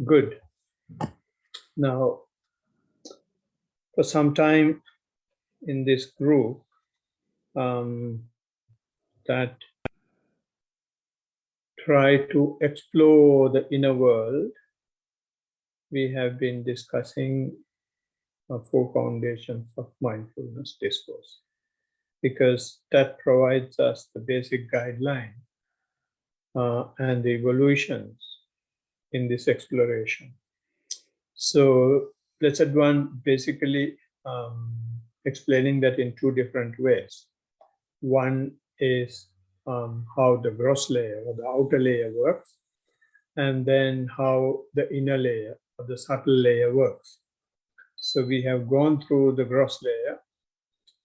Good. Now, for some time in this group, that try to explore the inner world, we have been discussing 4 foundations of mindfulness discourse, because that provides us the basic guideline and the evolutions in this exploration. So Blessed One basically explaining that in 2 different ways. One is how the gross layer or the outer layer works, and then how the inner layer or the subtle layer works. So we have gone through the gross layer,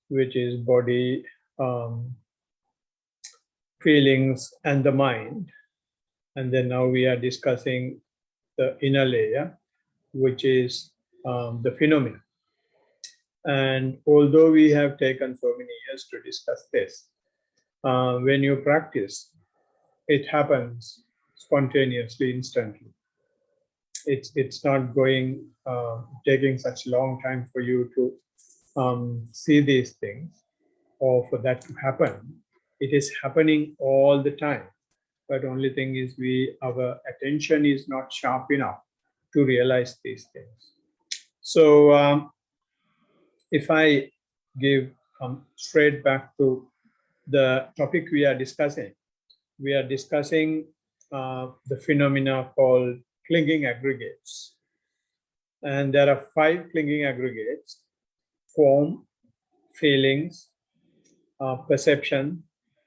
which is body, feelings, and the mind. And then now we are discussing the inner layer, which is the phenomena. And although we have taken so many years to discuss this, when you practice, it happens spontaneously, instantly. It's not going, taking such a long time for you to see these things or for that to happen. It is happening all the time. But only thing is our attention is not sharp enough to realize these things. So if I give straight back to the topic we are discussing the phenomena called clinging aggregates. And there are 5 clinging aggregates: form, feelings, perception,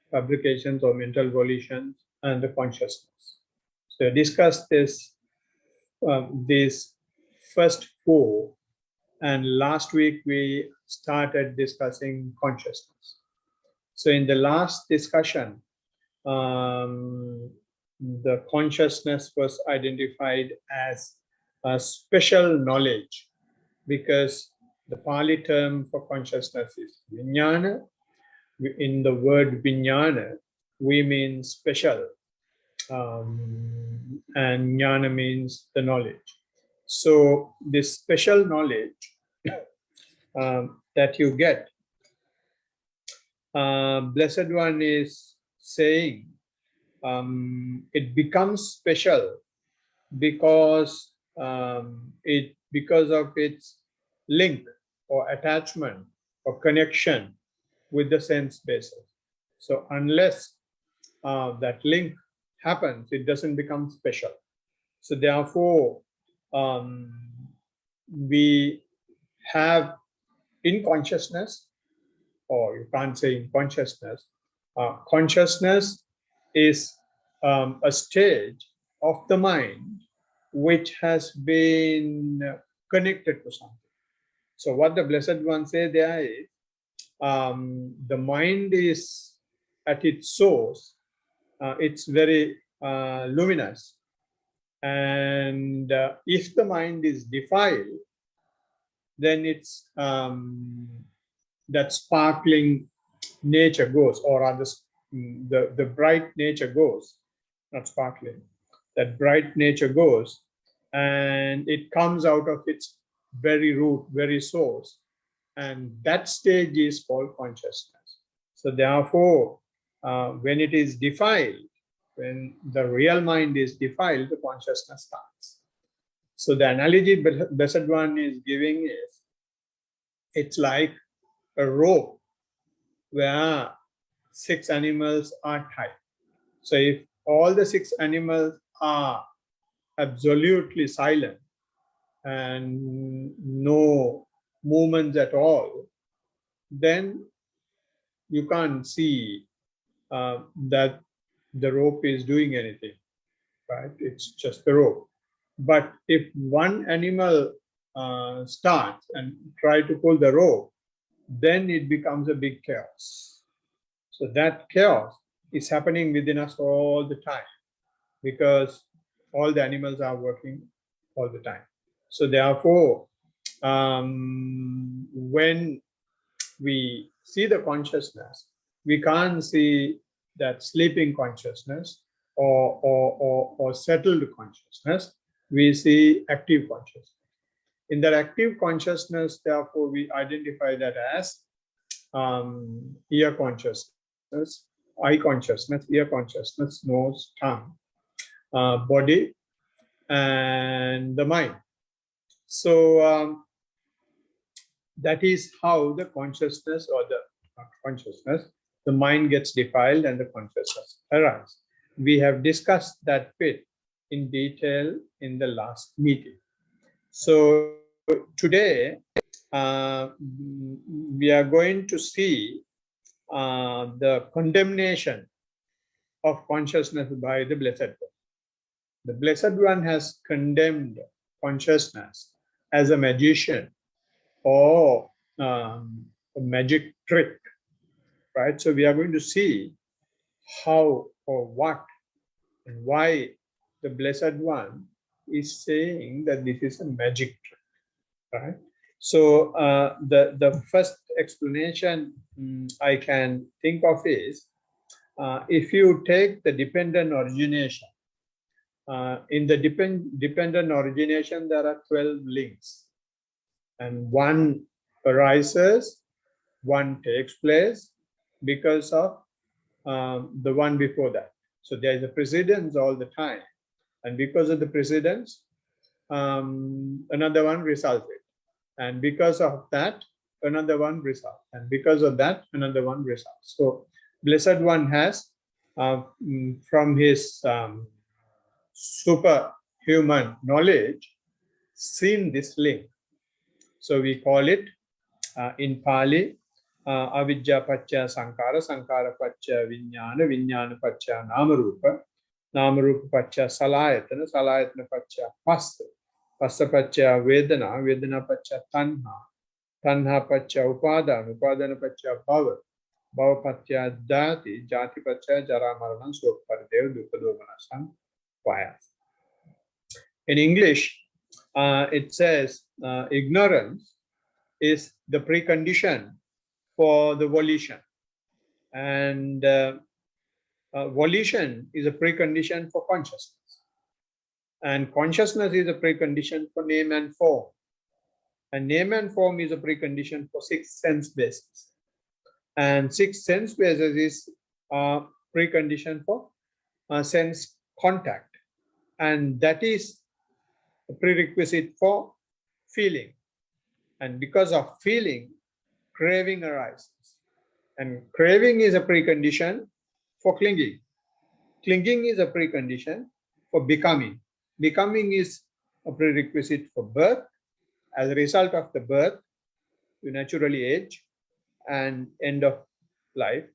fabrications or mental volitions, and the consciousness. So discuss these first 4, and last week we started discussing consciousness. So in the last discussion, the consciousness was identified as a special knowledge, because the Pali term for consciousness is vijnana. In the word vijnana, we mean special, and jnana means the knowledge. So this special knowledge that you get, Blessed One is saying it becomes special because because of its link or attachment or connection with the sense basis. So unless that link happens, it doesn't become special. So therefore, we have in consciousness, or you can't say in consciousness, consciousness is a stage of the mind which has been connected to something. So what the Blessed One says there is, the mind is at its source, it's very luminous. And if the mind is defiled, then it's that sparkling nature goes, or rather the bright nature goes, not sparkling, that bright nature goes, and it comes out of its very root, very source. And that stage is called consciousness. So therefore, when it is defiled, when the real mind is defiled, the consciousness starts. So the analogy Blessed One is giving is, it's like a rope where 6 animals are tied. So if all the 6 animals are absolutely silent and no movements at all, then you can't see that the rope is doing anything, right? It's just the rope. But if one animal starts and try to pull the rope, then it becomes a big chaos. So that chaos is happening within us all the time, because all the animals are working all the time. So therefore, when we see the consciousness, we can't see that sleeping consciousness or settled consciousness, we see active consciousness. In that active consciousness, therefore, we identify that as ear consciousness, eye consciousness, ear consciousness, nose, tongue, body, and the mind. So that is how the consciousness, or the consciousness, the mind gets defiled and the consciousness arises. We have discussed that bit in detail in the last meeting. So today we are going to see the condemnation of consciousness by the Blessed One. The Blessed One has condemned consciousness as a magician or a magic trick, right? So we are going to see how or what and why the Blessed One is saying that this is a magic trick, right? So the first explanation I can think of is, if you take the dependent origination, in the dependent origination, there are 12 links, and one arises, one takes place because of the one before that. So there is a precedence all the time, and because of the precedence, another one resulted, and because of that, another one results, and because of that, another one results. So Blessed One has, from his superhuman knowledge, seen this link. So we call it in Pali, avidya pacca sankara, sankara pacca vijnana, vijnana pacca namarupa, namarupa pacca salayatana, salayatana pacca passa, passa pacca vedana, vedana pacca tanha, tanha pacca upadana, upadana pacca bhava, bhava pacca jati, jati pacca jara marana, soparadeva dukkha vaya. In English, it says ignorance is the precondition for the volition, and volition is a precondition for consciousness, and consciousness is a precondition for name and form, and name and form is a precondition for 6 sense bases, and 6 sense bases is a precondition for sense contact, and that is a prerequisite for feeling, and because of feeling, craving arises, and craving is a precondition for clinging. Clinging is a precondition for becoming. Becoming is a prerequisite for birth. As a result of the birth, you naturally age, and end of life,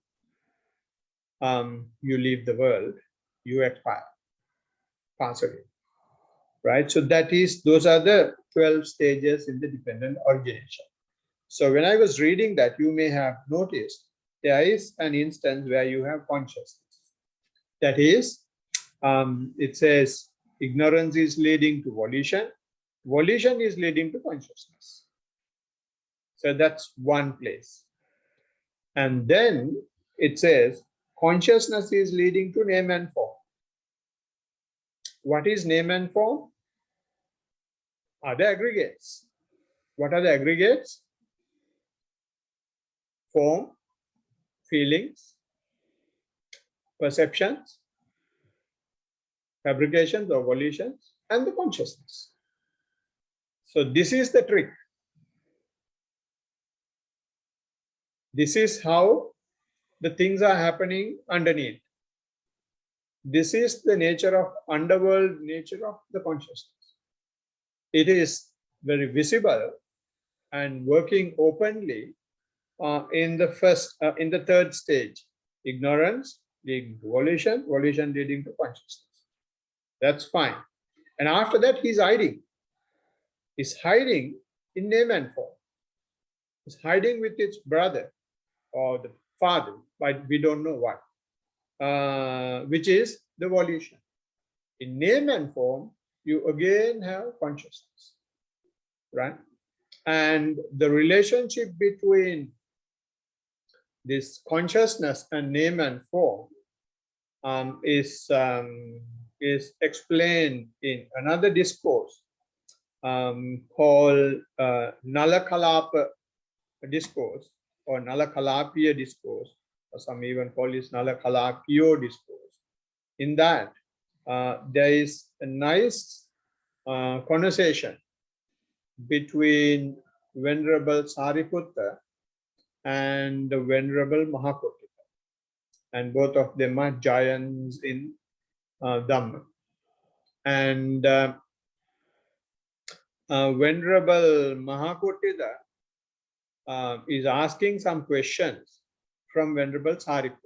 you leave the world, you expire, pass away, right? So that is, those are the 12 stages in the dependent origination. So when I was reading that, you may have noticed there is an instance where you have consciousness. That is, it says ignorance is leading to volition, volition is leading to consciousness. So that's one place. And then it says consciousness is leading to name and form. What is name and form? Are the aggregates. What are the aggregates? Form, feelings, perceptions, fabrications or volitions, and the consciousness. So this is the trick. This is how the things are happening underneath. This is the nature of underworld, nature of the consciousness. It is very visible and working openly in the third stage. Ignorance leading to volition, volition leading to consciousness. That's fine. And after that, he's hiding. He's hiding in name and form. He's hiding with its brother or the father, but we don't know what, which is the volition. In name and form, you again have consciousness, right? And the relationship between this consciousness and name and form is is explained in another discourse called Nalakalapa discourse or Nalakalapia discourse, or some even call it Nalakalapio discourse. In that, there is a nice conversation between Venerable Sariputta and the Venerable Mahakotita, and both of them are giants in Dhamma. And Venerable Mahakotita is asking some questions from Venerable Sariputta.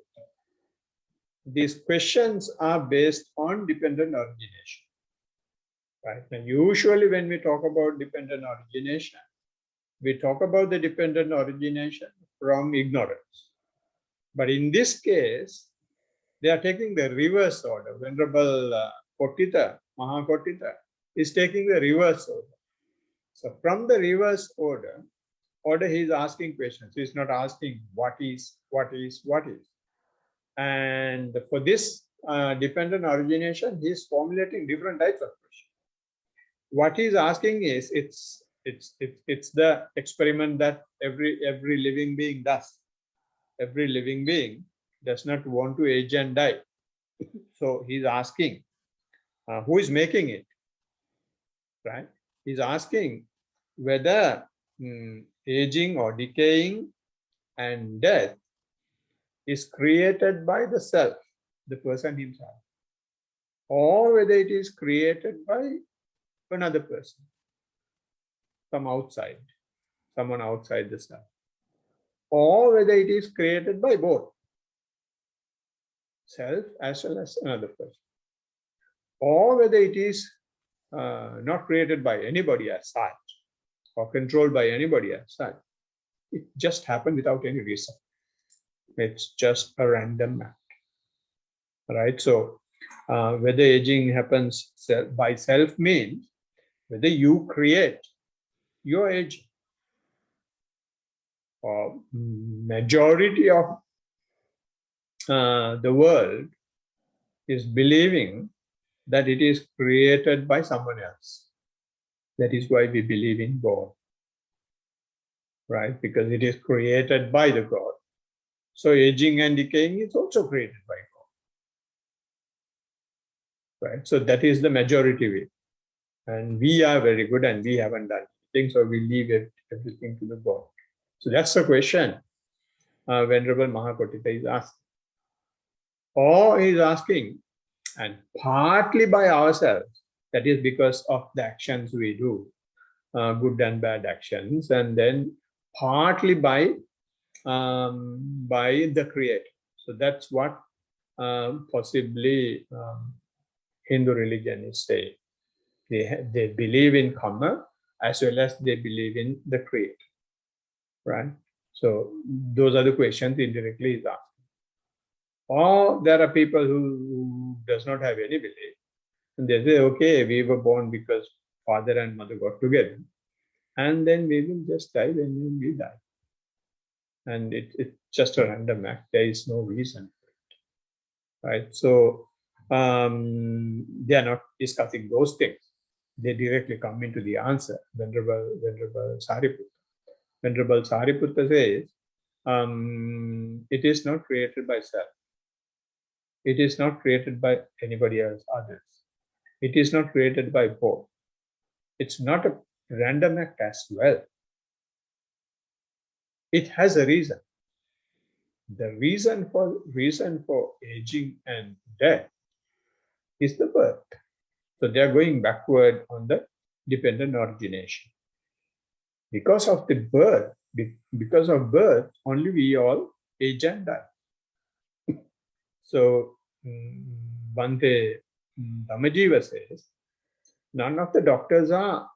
These questions are based on dependent origination. Right? And usually when we talk about dependent origination, we talk about the dependent origination from ignorance. But in this case, they are taking the reverse order. Venerable Kotita, Mahakotita, is taking the reverse order. So from the reverse order, he is asking questions. He is not asking what is. And for this dependent origination, he is formulating different types of questions. What he is asking is, it's the experiment that every living being does. Every living being does not want to age and die. So he's asking, who is making it? Right? He's asking whether aging or decaying and death is created by the self, the person himself, or whether it is created by another person, someone outside the self, or whether it is created by both, self as well as another person, or whether it is not created by anybody as such, or controlled by anybody as such. It just happened without any reason. It's just a random act, right? So whether aging happens by self means whether you create your aging. Majority of the world is believing that it is created by someone else. That is why we believe in God, right? Because it is created by the God. So aging and decaying is also created by God, right? So that is the majority view. And we are very good and we haven't done anything, so we leave everything to the God. So that's the question Venerable Mahakotita is asking. Or he is asking, and partly by ourselves, that is because of the actions we do, good and bad actions, and then partly by the Creator. So that's what possibly Hindu religion is saying. They believe in karma as well as they believe in the Creator, right? So those are the questions indirectly is asked. Or there are people who does not have any belief, and they say, okay, we were born because father and mother got together, and then we will just die when we die. And it's just a random act. There is no reason for it, right? So they are not discussing those things. They directly come into the answer. Venerable Sariputta. Venerable Sariputta says, it is not created by self. It is not created by anybody else, others. It is not created by both. It's not a random act as well. It has a reason. The reason for aging and death is the birth. So they are going backward on the dependent origination. Because of the birth, only we all age and die. So Bhante Dhammajiva says, none of the doctors are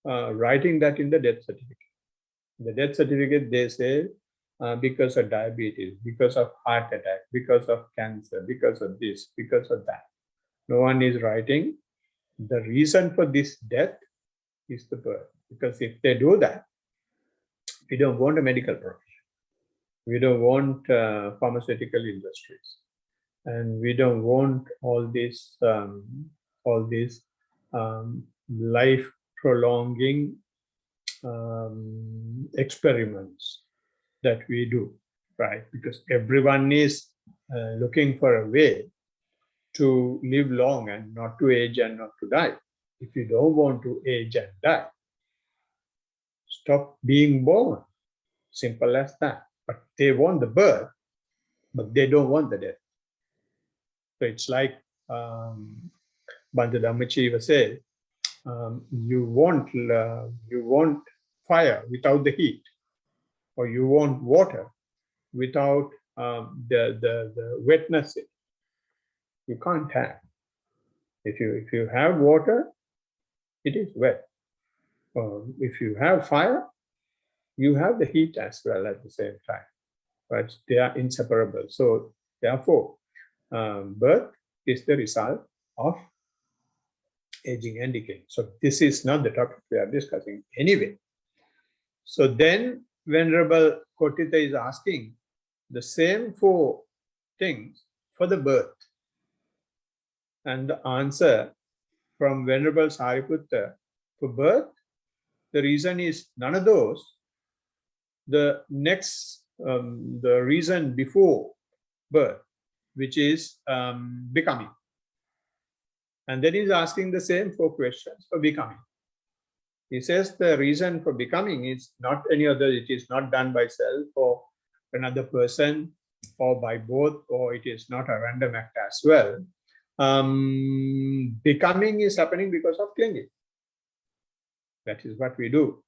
writing that in the death certificate. In the death certificate, they say because of diabetes, because of heart attack, because of cancer, because of this, because of that. No one is writing the reason for this death is the birth. Because if they do that, we don't want a medical profession. We don't want pharmaceutical industries. and we don't want all these life prolonging experiments that we do, right? Because everyone is looking for a way to live long and not to age and not to die. If you don't want to age and die, stop being born. Simple as that. But they want the birth, but they don't want the death. So it's like Bhante Dhammachiva said, you want fire without the heat, or you want water without the wetness. You can't have. If you have water, it is wet. If you have fire, you have the heat as well at the same time. But they are inseparable. So therefore, birth is the result of aging and decay. So this is not the topic we are discussing anyway. So then Venerable Kotita is asking the same four things for the birth. And the answer from Venerable Sariputta for birth, the reason is none of those. The next, the reason before birth, which is becoming. And then he's asking the same four questions for becoming. He says the reason for becoming is not any other, it is not done by self or another person or by both, or it is not a random act as well. Becoming is happening because of clinging. That is what we do.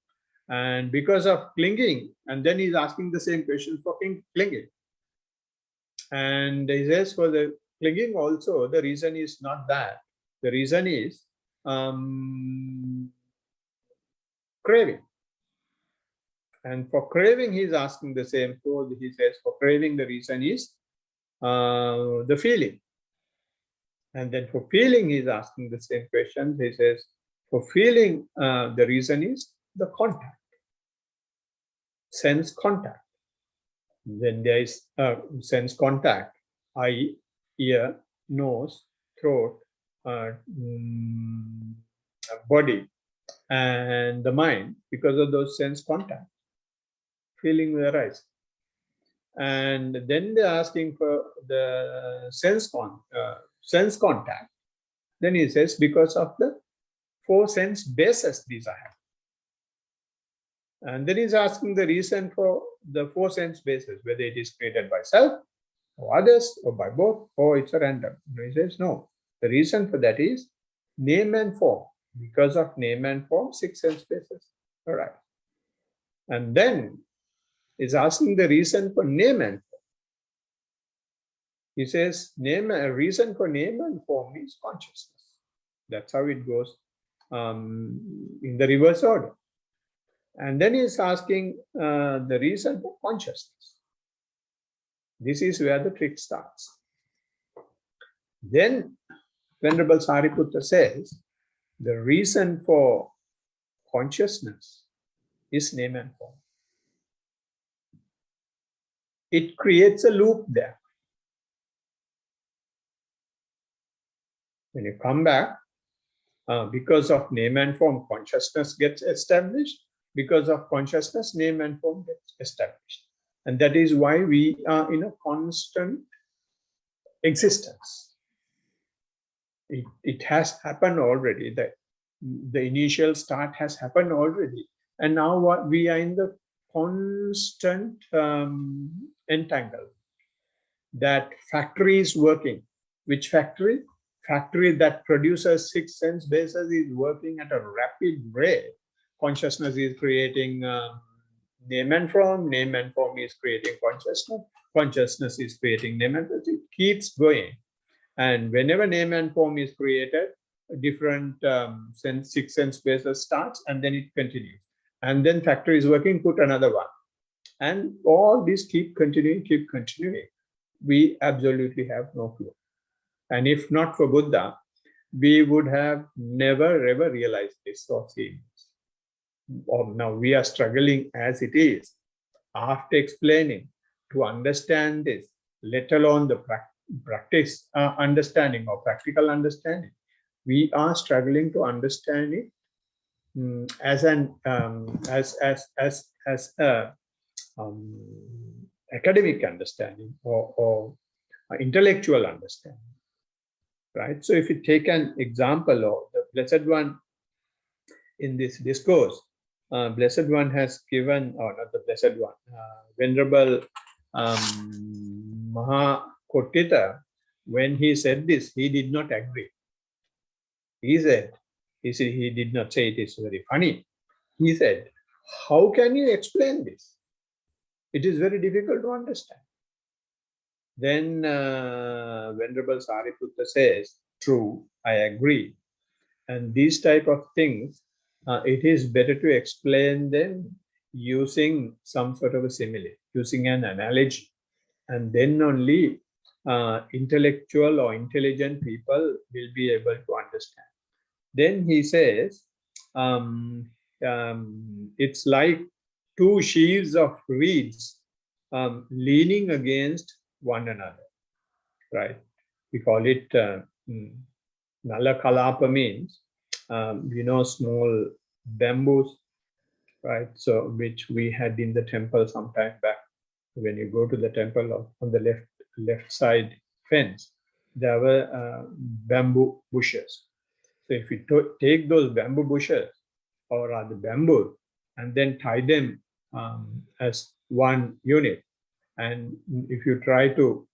And because of clinging, and then he's asking the same question for clinging. And he says for the clinging also, the reason is not that. The reason is craving. And for craving, he's asking the same. So he says for craving, the reason is the feeling. And then for feeling, he's asking the same question. He says for feeling, the reason is the contact, sense contact. Then there is sense contact, eye, ear, nose, throat, body, and the mind. Because of those sense contact, feeling will arise. And then they're asking for the sense contact. Then he says because of the four sense bases these are having. And then he's asking the reason for the four sense bases, whether it is created by self or others or by both, or it's a random. He says no. The reason for that is name and form. Because of name and form, six sense bases. All right. And then he's asking the reason for name and form. He says reason for name and form is consciousness. That's how it goes in the reverse order. And then he's asking the reason for consciousness. This is where the trick starts. Then Venerable Sariputta says the reason for consciousness is name and form. It creates a loop there. When you come back, because of name and form, consciousness gets established. Because of consciousness, name and form gets established. And that is why we are in a constant existence. It has happened already. The initial start has happened already. And now we are in the constant entanglement. That factory is working. Which factory? Factory that produces six sense bases is working at a rapid rate. Consciousness is creating name and form is creating consciousness, consciousness is creating name and form. It keeps going. And whenever name and form is created, different six sense bases starts and then it continues. And then factory is working, put another one. And all this keep continuing. We absolutely have no clue. And if not for Buddha, we would have never ever realized this or seen this. Or now we are struggling as it is. After explaining to understand this, let alone the practice understanding or practical understanding. We are struggling to understand it as an as a academic understanding or intellectual understanding, right? So if you take an example of the Blessed One in this discourse, Blessed One has given, or not the Blessed One, Venerable Mahakotita, when he said this, he did not agree. He said, he did not say it is very funny. He said, how can you explain this? It is very difficult to understand. Then Venerable Sariputta says, true, I agree. And these type of things, it is better to explain them using some sort of a simile, using an analogy. And then only intellectual or intelligent people will be able to understand. Then he says, it's like two sheaves of reeds leaning against one another, right? We call it Nala Kalapa means, small bamboos, right? So, which we had in the temple some time back. When you go to the temple on the left side fence, there were bamboo bushes. So if you take those bamboo bushes, or rather bamboo, and then tie them as one unit, and if you try to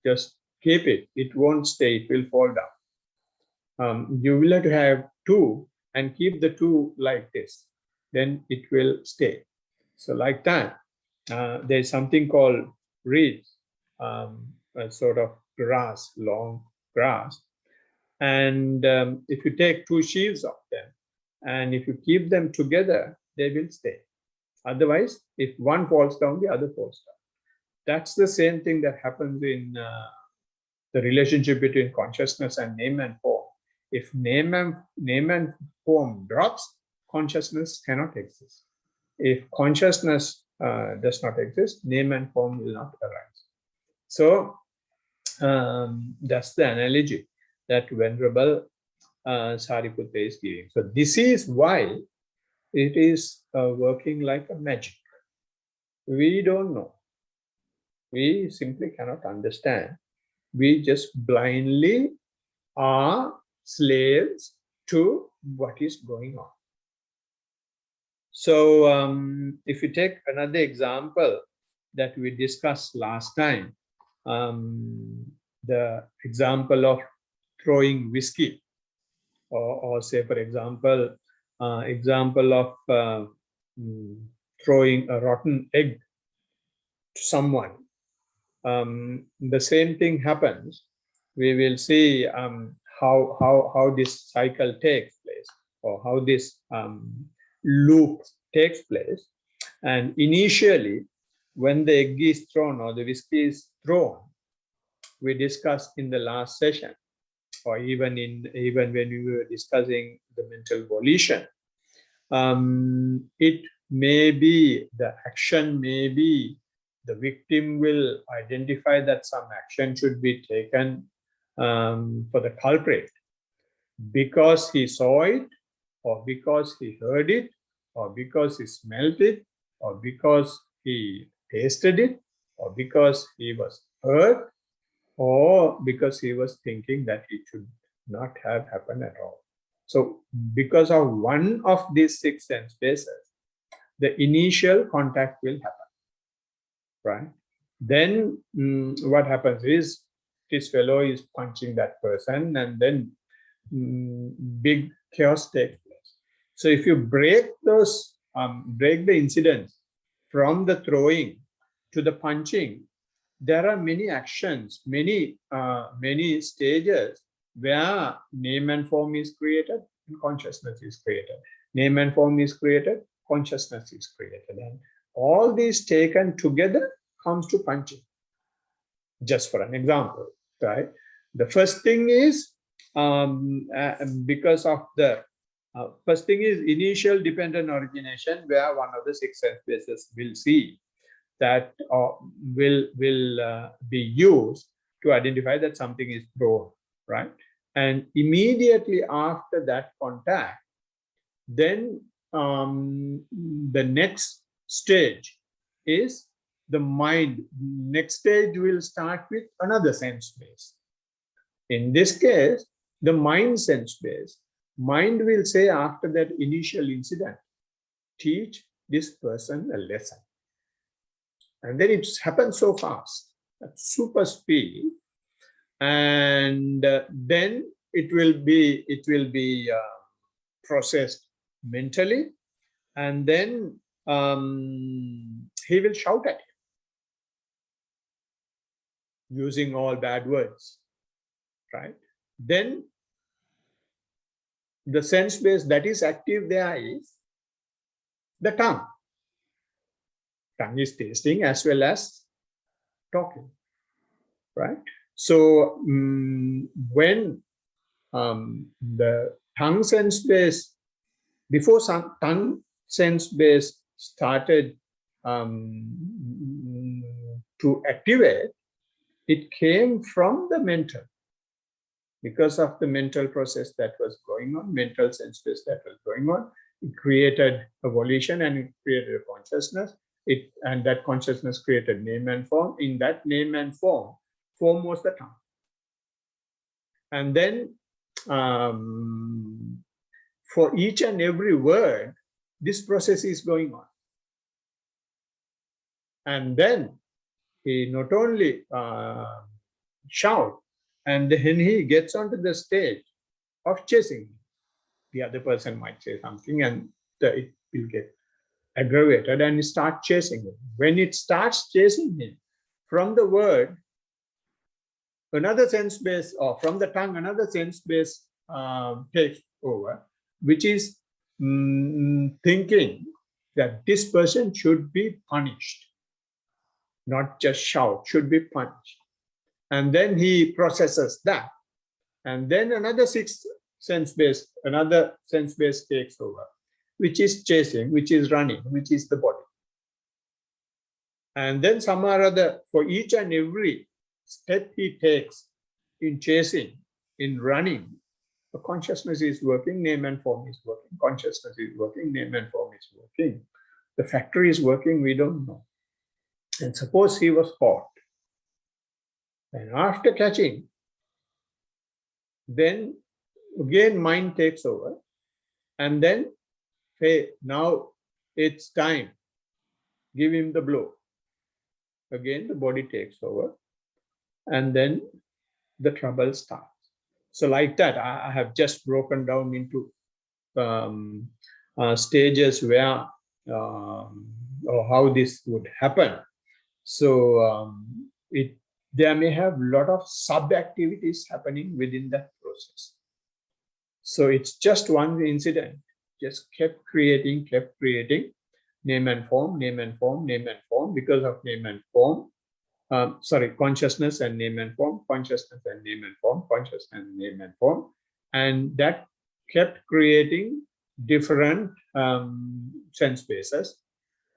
just keep it, it won't stay, it will fall down. You will have to have two and keep the two like this, then it will stay. So like that, there's something called reeds, a sort of grass, long grass. And if you take two sheaves of them, and if you keep them together, they will stay. Otherwise, if one falls down, the other falls down. That's the same thing that happens in the relationship between consciousness and name and form. If name and form drops, consciousness cannot exist. If consciousness does not exist, name and form will not arise. So that's the analogy that Venerable Sariputta is giving. So this is why it is working like a magic. We don't know. We simply cannot understand. We just blindly are slaves to what is going on. So if you take another example that we discussed last time, the example of throwing whiskey, or say, for example, of throwing a rotten egg to someone. The same thing happens. We will see how this cycle takes place, or how this loop takes place. And initially, when the egg is thrown or the whiskey is thrown, we discussed in the last session, or even when we were discussing the mental volition, it may be, the action may be, the victim will identify that some action should be taken for the culprit because he saw it, or because he heard it, or because he smelled it, or because he tasted it, or because he was hurt, or because he was thinking that it should not have happened at all. So because of one of these six sense bases, the initial contact will happen, right? Then what happens is, this fellow is punching that person, and then big chaos takes place. So if you break those, break the incidents from the throwing to the punching, there are many actions, many stages where name and form is created and consciousness is created. Name and form is created, consciousness is created. And all these taken together comes to punching. Just for an example, right? The first thing is, because of the first thing is initial dependent origination, where one of the six sense bases will see that will be used to identify that something is thrown, right? And immediately after that contact, then the next stage is the mind. Next stage will start with another sense base. In this case, the mind sense base. Mind will say after that initial incident, teach this person a lesson. And then it happens so fast, at super speed, and then it will be processed mentally, and then he will shout at you using all bad words, right? Then the sense base that is active there is the tongue. Tongue is tasting as well as talking, right? So when the tongue sense base, before some tongue sense base started to activate, it came from the mental. Because of the mental process that was going on, mental sense base that was going on, it created a volition and it created a consciousness. And that consciousness created name and form. In that name and form was the tongue. And then for each and every word, this process is going on. And then he not only shout, and then he gets onto the stage of chasing. The other person might say something and it will get aggravated and start chasing him. When it starts chasing him, from the word, another sense base, or from the tongue, another sense base takes over, which is thinking that this person should be punished, not just shout, should be punished. And then he processes that. And then another another sense base takes over, which is chasing, which is running, which is the body. And then some or other, for each and every step he takes in chasing, in running, the consciousness is working, name and form is working, consciousness is working, name and form is working. The factory is working, we don't know. And suppose he was caught. And after catching, then again mind takes over. And then, hey, now it's time. Give him the blow. Again, the body takes over. And then the trouble starts. So like that, I have just broken down into stages where or how this would happen. So there may have a lot of sub-activities happening within that process. So it's just one incident, just kept creating, name and form, name and form, name and form, because of name and form. Consciousness and name and form, consciousness and name and form, consciousness and name and form. And that kept creating different sense bases.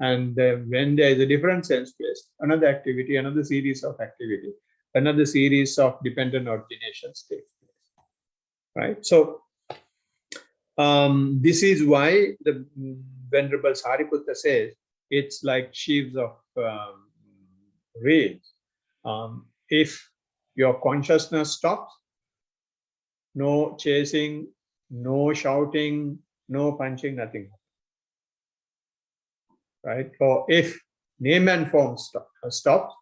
And when there is a different sense base, another activity, another series of activity, another series of dependent originations takes place, right? So this is why the Venerable Sariputta says it's like sheaves of reeds. If your consciousness stops, no chasing, no shouting, no punching, nothing. Right? Or if name and form stops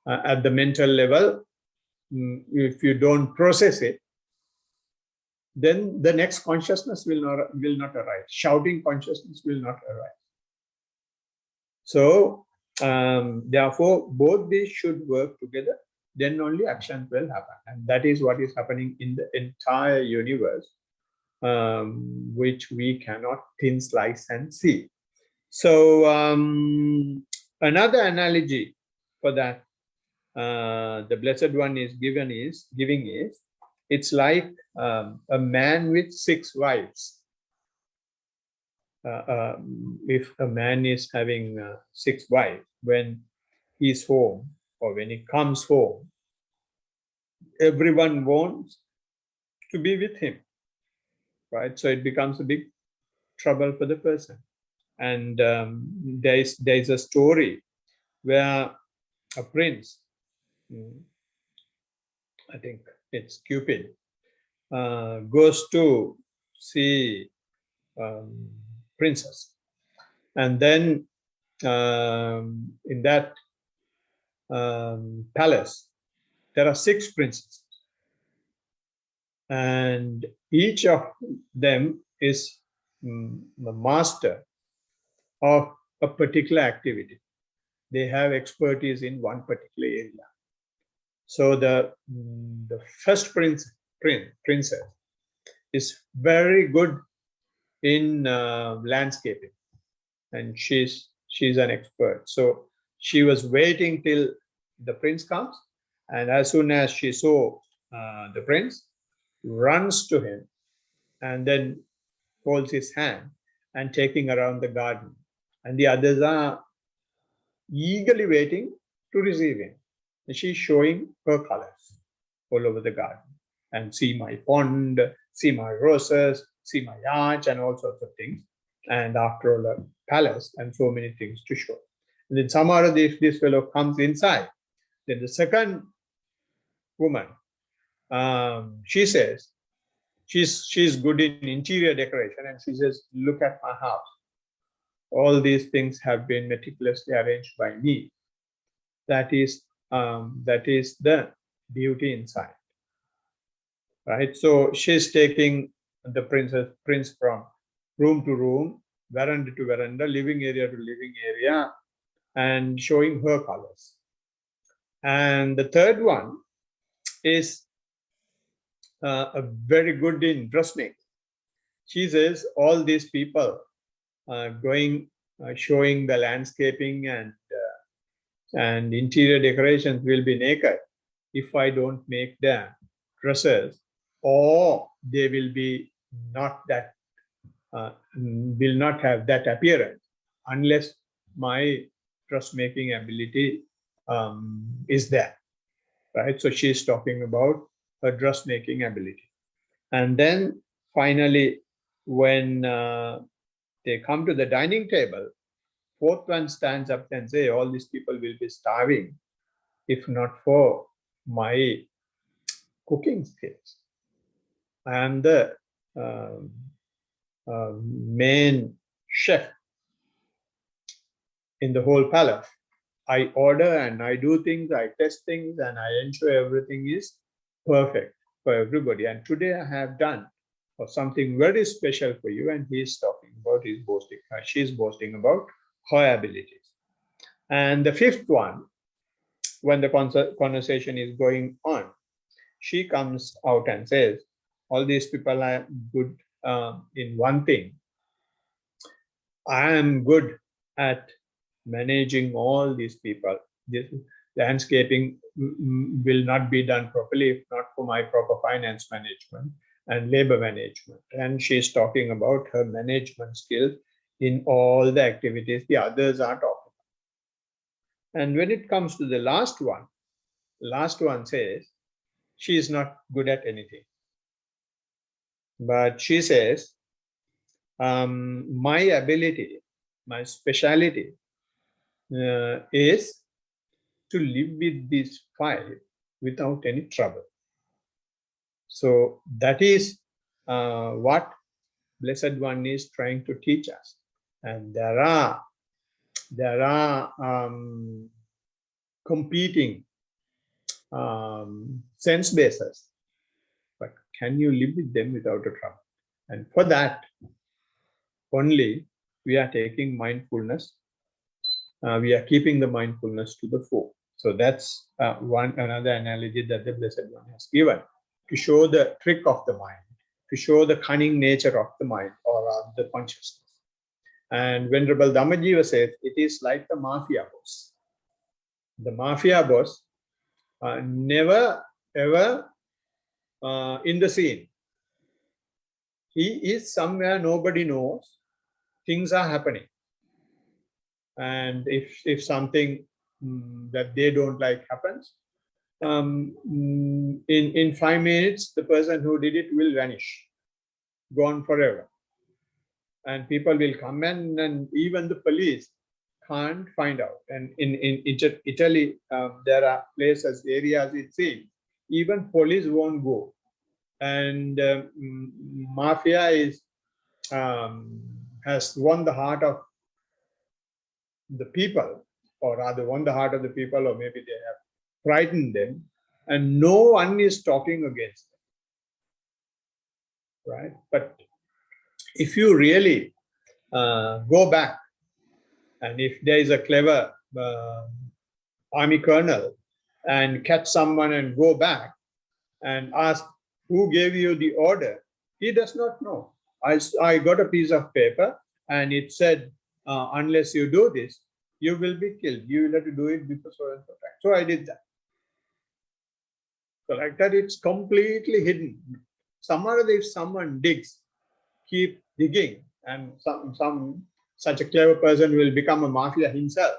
at the mental level, if you don't process it, then the next consciousness will not arise. Shouting consciousness will not arise. So therefore, both these should work together. Then only actions will happen, and that is what is happening in the entire universe, which we cannot thin slice and see. So another analogy for that the Blessed One is giving is it's like a man with 6 wives. If a man is having 6 wives, when he's home or when he comes home, everyone wants to be with him, right? So it becomes a big trouble for the person. And there is a story where a prince, I think it's Cupid, goes to see princess, and then in that palace there are 6 princes, and each of them is the master of a particular activity. They have expertise in one particular area. So the first princess is very good in landscaping, and she's an expert. So she was waiting till the prince comes, and as soon as she saw the prince, runs to him and then holds his hand and taking around the garden, and the others are eagerly waiting to receive him. And she's showing her colors all over the garden, and see my pond, see my roses, see my arch, and all sorts of things. And after all, a palace and so many things to show. And then somehow this fellow comes inside. Then the second woman, she says, she's good in interior decoration, and she says, look at my house. All these things have been meticulously arranged by me. That is the beauty inside, right? So she's taking the prince from room to room, veranda to veranda, living area to living area, and showing her colors. And the third one is a very good in dressmaking. She says all these people showing the landscaping and interior decorations will be naked if I don't make them dresses, or they will be not that will not have that appearance unless my dressmaking ability is there, right? So she's talking about her dressmaking ability. And then finally, when they come to the dining table, fourth one stands up and say, all these people will be starving if not for my cooking skills. I am the main chef in the whole palace. I order and I do things, I test things, and I ensure everything is perfect for everybody. And today I have done something very special for you. And he's talking about, she's boasting about her abilities. And the fifth one, when the conversation is going on, she comes out and says, all these people are good in one thing. I am good at managing all these people. This landscaping will not be done properly if not for my proper finance management and labor management. And she's talking about her management skills in all the activities the others are talking about. And when it comes to the last one says she is not good at anything. But she says, my ability, my speciality is to live with these 5 without any trouble. So that is what Blessed One is trying to teach us. And there are competing sense bases, but can you live with them without a trouble? And for that only we are taking mindfulness. We are keeping the mindfulness to the fore. So that's another analogy that the Blessed One has given to show the trick of the mind, to show the cunning nature of the mind or the consciousness. And Venerable Dhammajiva says it is like the mafia boss. The mafia boss never ever in the scene. He is somewhere nobody knows. Things are happening. And if something that they don't like happens, in 5 minutes, the person who did it will vanish, gone forever. And people will come and even the police can't find out. And in Italy, there are places, areas, it seems, even police won't go. And mafia has won the heart of the people, or rather won the heart of the people, or maybe they have frightened them, and no one is talking against them, right? But if you really go back, and if there is a clever army colonel and catch someone and go back and ask who gave you the order, he does not know. I got a piece of paper and it said, unless you do this, you will be killed. You will have to do it before so and so time. So I did that. So like that, it's completely hidden. Somewhere if someone digs, keep digging, and some such a clever person will become a mafia himself,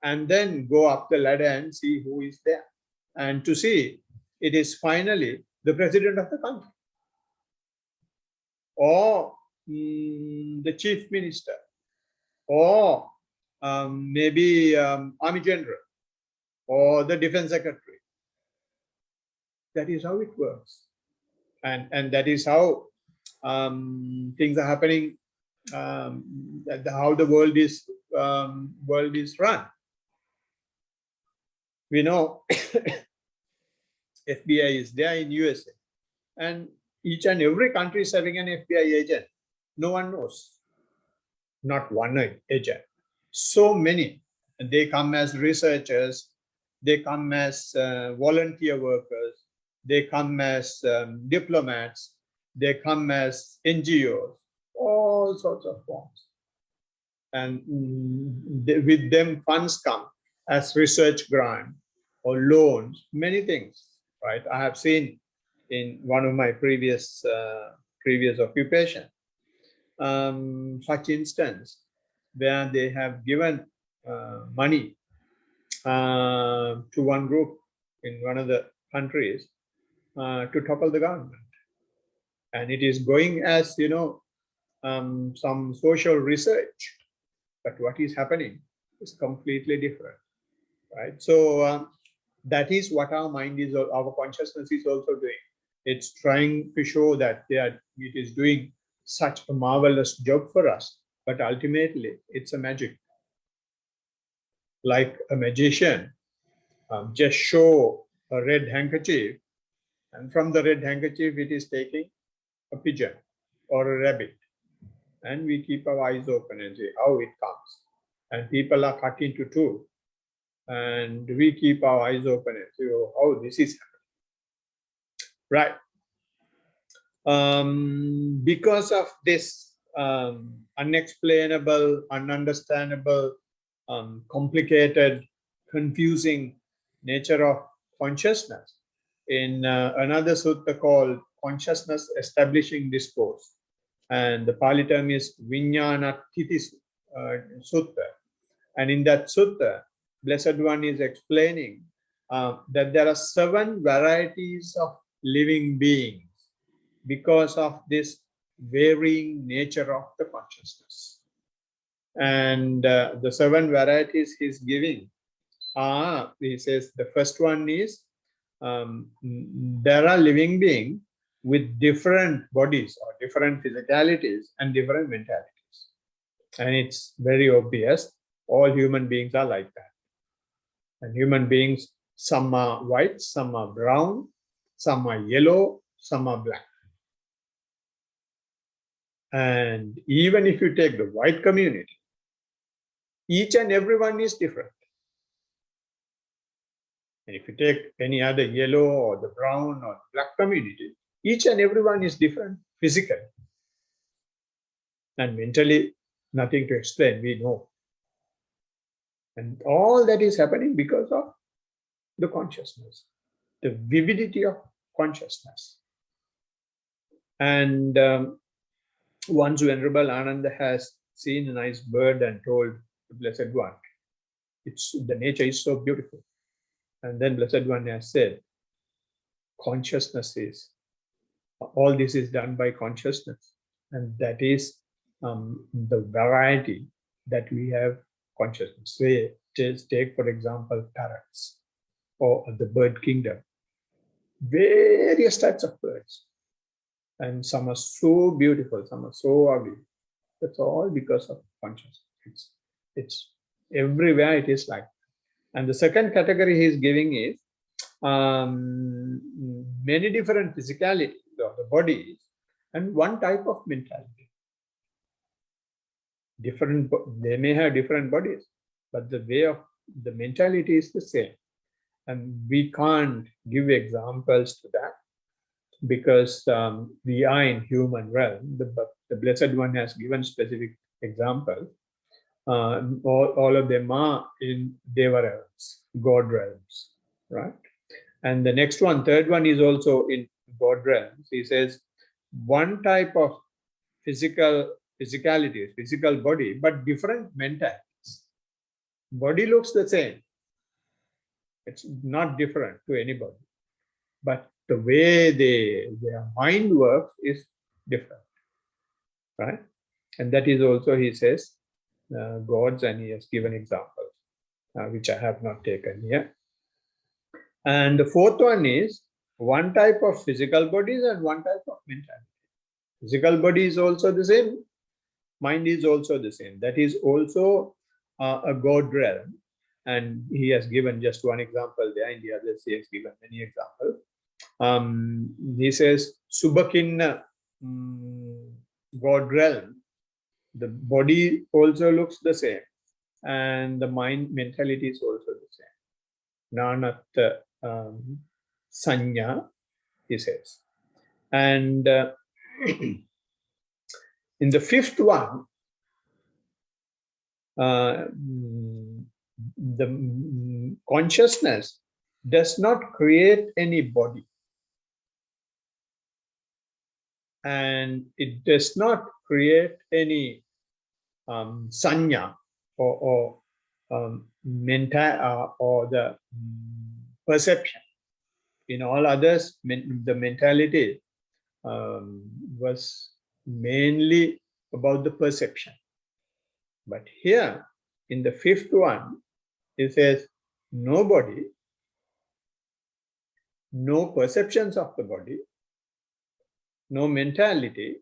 and then go up the ladder and see who is there. And to see, it is finally the president of the country, or the chief minister, or maybe army general, or the defense secretary. That is how it works. And that is how things are happening, how the world is run. We know FBI is there in USA, and each and every country is having an FBI agent. No one knows. Not one agent. So many. And they come as researchers, they come as volunteer workers, they come as diplomats, they come as NGOs, all sorts of forms. And with them funds come as research grant or loans, many things, right? I have seen in one of my previous occupation, such instance where they have given money to one group in one of the countries to topple the government. And it is going as, some social research, but what is happening is completely different, right? So that is what our mind is, our consciousness is also doing. It's trying to show that it is doing such a marvelous job for us, but ultimately it's a magic. Like a magician, just show a red handkerchief, and from the red handkerchief it is taking a pigeon or a rabbit, and we keep our eyes open and see how it comes. And people are cut into two, and we keep our eyes open and see how this is happening, right? Because of this unexplainable, ununderstandable, complicated, confusing nature of consciousness, in another sutta called Consciousness Establishing Discourse, and the Pali term is Vijnanatthithi Sutta. And in that sutta, Blessed One is explaining that there are 7 varieties of living beings because of this varying nature of the consciousness. And the 7 varieties he's giving are, he says, the first one is, there are living beings with different bodies or different physicalities and different mentalities. And it's very obvious, all human beings are like that. And human beings, some are white, some are brown, some are yellow, some are black. And even if you take the white community, each and everyone is different. And if you take any other yellow or the brown or black community, each and everyone is different physically. And mentally, nothing to explain, we know. And all that is happening because of the consciousness, the vividity of consciousness. And once Venerable Ananda has seen a nice bird and told the Blessed One, the nature is so beautiful. And then Blessed One has said, consciousness is, all this is done by consciousness. And that is the variety that we have consciousness. Say, just take, for example, parrots or the bird kingdom. Various types of birds. And some are so beautiful, some are so ugly. That's all because of consciousness. It's everywhere it is like. And the second category he is giving is many different physicalities of the bodies and one type of mentality. Different, they may have different bodies, but the way of the mentality is the same. And we can't give examples to that because we are in human realm. The Blessed One has given specific examples. All of them are in Deva realms, God realms, right? And the next one, third one, is also in God realms. He says one type of physicality, physical body, but different mentalities. Body looks the same. It's not different to anybody, but the way their mind works is different, right? And that is also, he says, gods, and he has given examples, which I have not taken here. And the fourth one is one type of physical bodies and one type of mentality. Physical body is also the same, mind is also the same. That is also a God realm. And he has given just one example there. In the others, he has given many examples. He says, Subhakinna God realm, the body also looks the same, and the mind mentality is also the same. Nanat Sanya, he says. And in the fifth one, the consciousness does not create any body, and it does not create any sanya or mental or the perception. In all others, the mentality was mainly about the perception. But here, in the fifth one, it says no body, no perceptions of the body, no mentality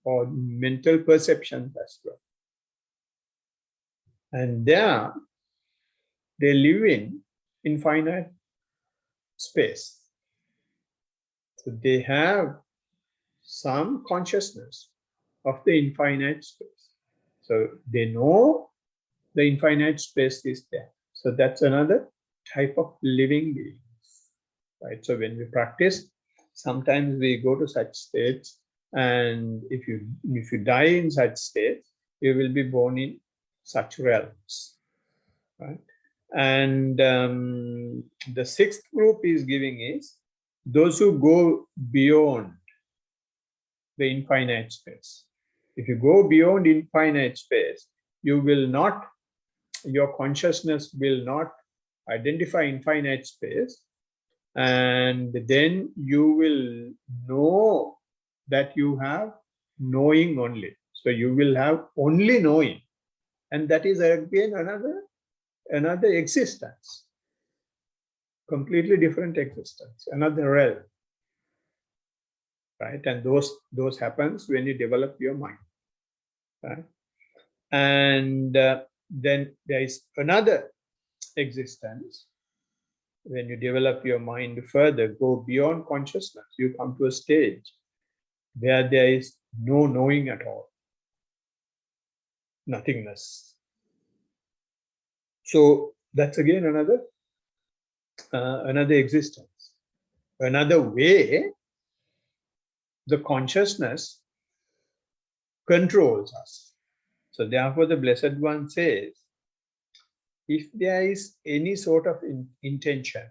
or mental perceptions as well. And there, they live in infinite space. So they have some consciousness of the infinite space. So they know the infinite space is there. So that's another type of living beings, right? So when we practice, sometimes we go to such states, and if you die in such states, you will be born in such realms, right? And the sixth group is giving is those who go beyond the infinite space. If you go beyond infinite space, you will not, your consciousness will not identify infinite space, and then you will know that you have knowing only. So you will have only knowing, and that is again another existence, completely different existence, another realm, right? And those happens when you develop your mind, right? And then there is another existence. When you develop your mind further, go beyond consciousness, you come to a stage where there is no knowing at all, nothingness. So that's again another existence, another way the consciousness controls us. So therefore the Blessed One says, if there is any sort of intention,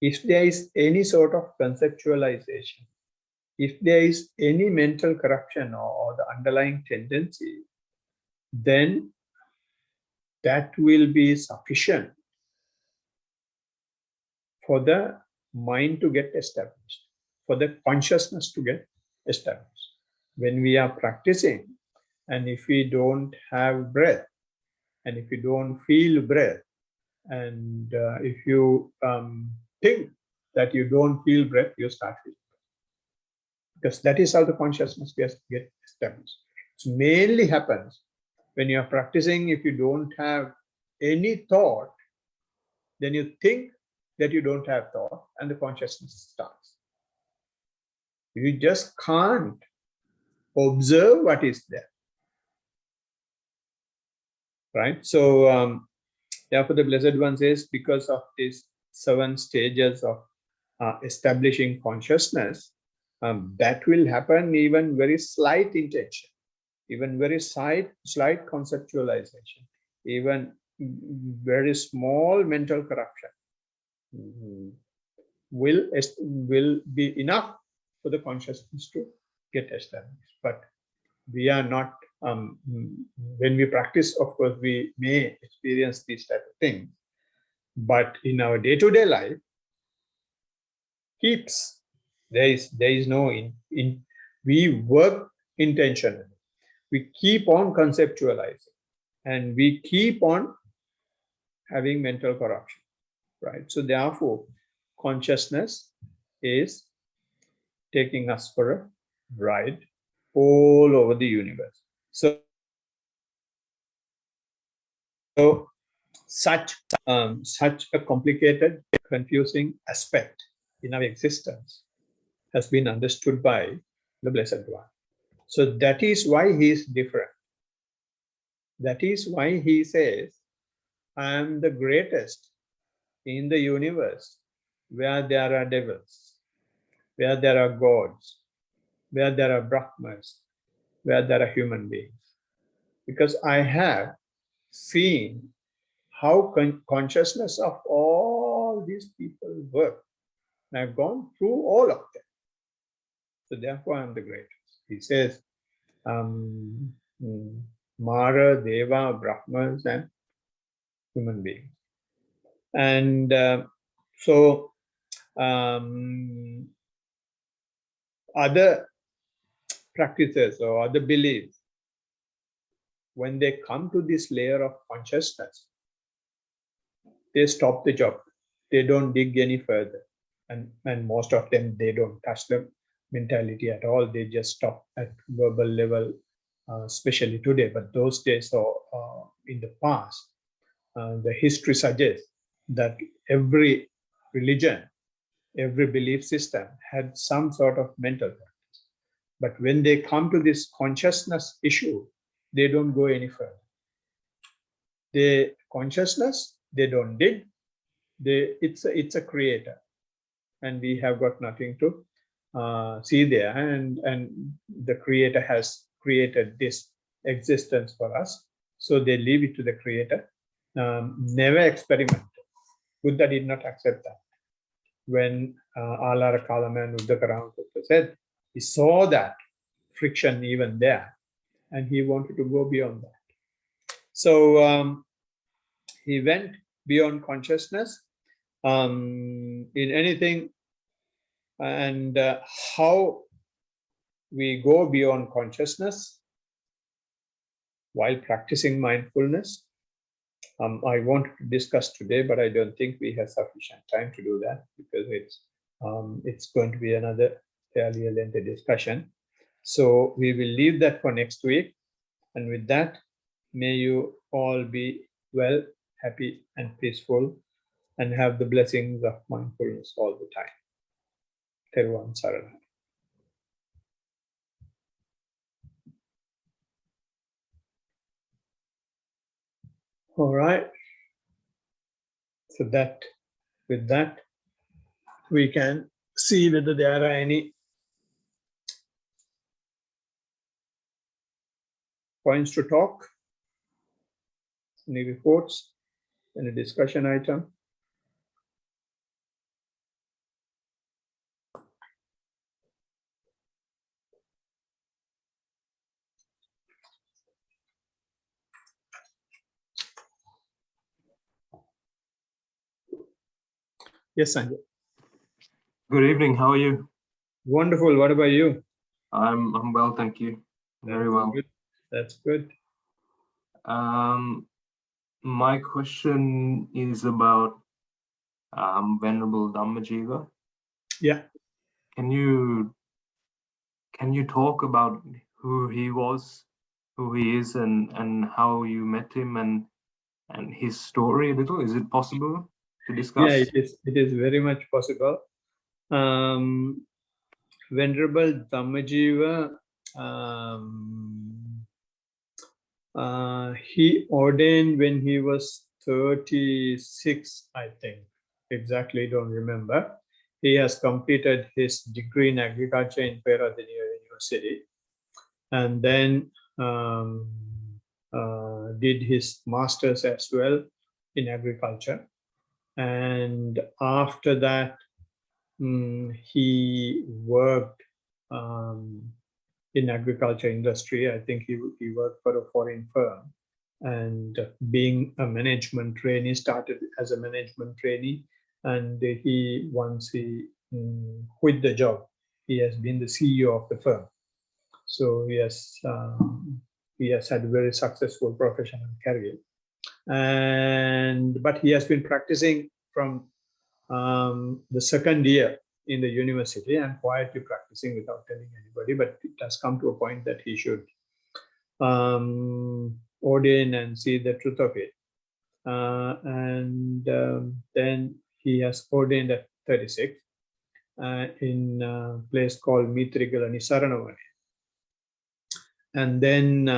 if there is any sort of conceptualization, if there is any mental corruption or the underlying tendency, then that will be sufficient for the mind to get established, for the consciousness to get established. When we are practicing, and if we don't have breath, and if you don't feel breath, and if you think that you don't feel breath, you start feeling. Because that is how the consciousness gets established. It mainly happens when you are practicing. If you don't have any thought, then you think that you don't have thought, and the consciousness starts. You just can't observe what is there, right? So therefore the Blessed One says, because of these 7 stages of establishing consciousness, that will happen even very slight intention, even very slight conceptualization, even very small mental corruption will be enough for the consciousness to get established. But we are not, when we practice, of course, we may experience these type of things, but in our day-to-day life, there is no we work intentionally, we keep on conceptualizing, and we keep on having mental corruption, right? So therefore consciousness is taking us for a ride all over the universe. So such a complicated, confusing aspect in our existence has been understood by the Blessed One. So that is why he is different. That is why he says, I am the greatest in the universe, where there are devils, where there are gods, where there are Brahmas, where there are human beings. Because I have seen how consciousness of all these people work. I've gone through all of them. So therefore I am the greatest. He says, Mara, Deva, Brahmas, and human beings. And so other practices or other beliefs, when they come to this layer of consciousness, they stop the job. They don't dig any further. And most of them, they don't touch the mentality at all. They just stop at verbal level, especially today. But those days or in the past, the history suggests that every religion, every belief system had some sort of mental practice. But when they come to this consciousness issue, they don't go any further. The consciousness, they don't dig. It's a creator, and we have got nothing to see there. And the creator has created this existence for us, so they leave it to the creator. Never experiment. Buddha did not accept that. When Alara Kalaman Uddakaramaputta said, he saw that friction even there, and he wanted to go beyond that. So he went beyond consciousness in anything, and how we go beyond consciousness while practicing mindfulness. I want to discuss today, but I don't think we have sufficient time to do that, because it's going to be another fairly lengthy discussion. So we will leave that for next week. And with that, may you all be well, happy, and peaceful, and have the blessings of mindfulness all the time. Teruvan Saranai. All right. So that, with that, we can see whether there are any points to talk, any reports, any discussion item. Yes, Sanjay. Good evening. How are you? Wonderful. What about you? I'm well, thank you. Very well. Good. That's good. My question is about Venerable Dhammajiva. Yeah. Can you talk about who he was, who he is, and how you met him and his story a little? Is it possible to Yeah, discuss? it is very much possible. Venerable Dhammajiva, he ordained when he was 36, I think. Exactly, don't remember. He has completed his degree in agriculture in Peradeniya University, and then did his master's as well in agriculture. And after that, he worked in agriculture industry. I think he worked for a foreign firm, and being a management trainee, started as a management trainee, and once he quit the job, he has been the CEO of the firm. So he has had a very successful professional career, but he has been practicing from the second year in the university and quietly practicing without telling anybody. But it has come to a point that he should ordain and see the truth of it. Then he has ordained at 36 in a place called Mitrigala Nisaranavane. And then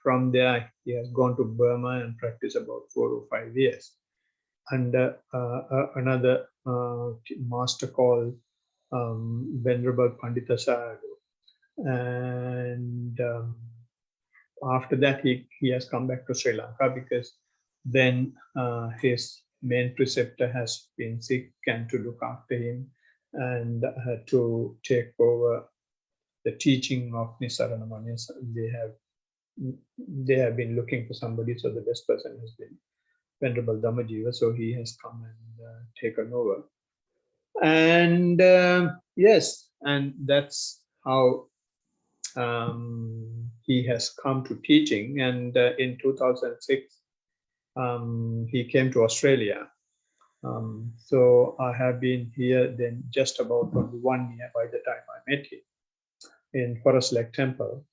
from there, he has gone to Burma and practiced about 4 or 5 years under another master called Venerable Pandita Sayadaw. And after that, he has come back to Sri Lanka, because then his main preceptor has been sick, and to look after him and to take over the teaching of Nisaranamani. They have been looking for somebody, so the best person has been Venerable Dhammajiva, so he has come and taken over. And yes, and that's how he has come to teaching. And in 2006, he came to Australia. So I have been here then just about only 1 year by the time I met him in Forest Lake Temple.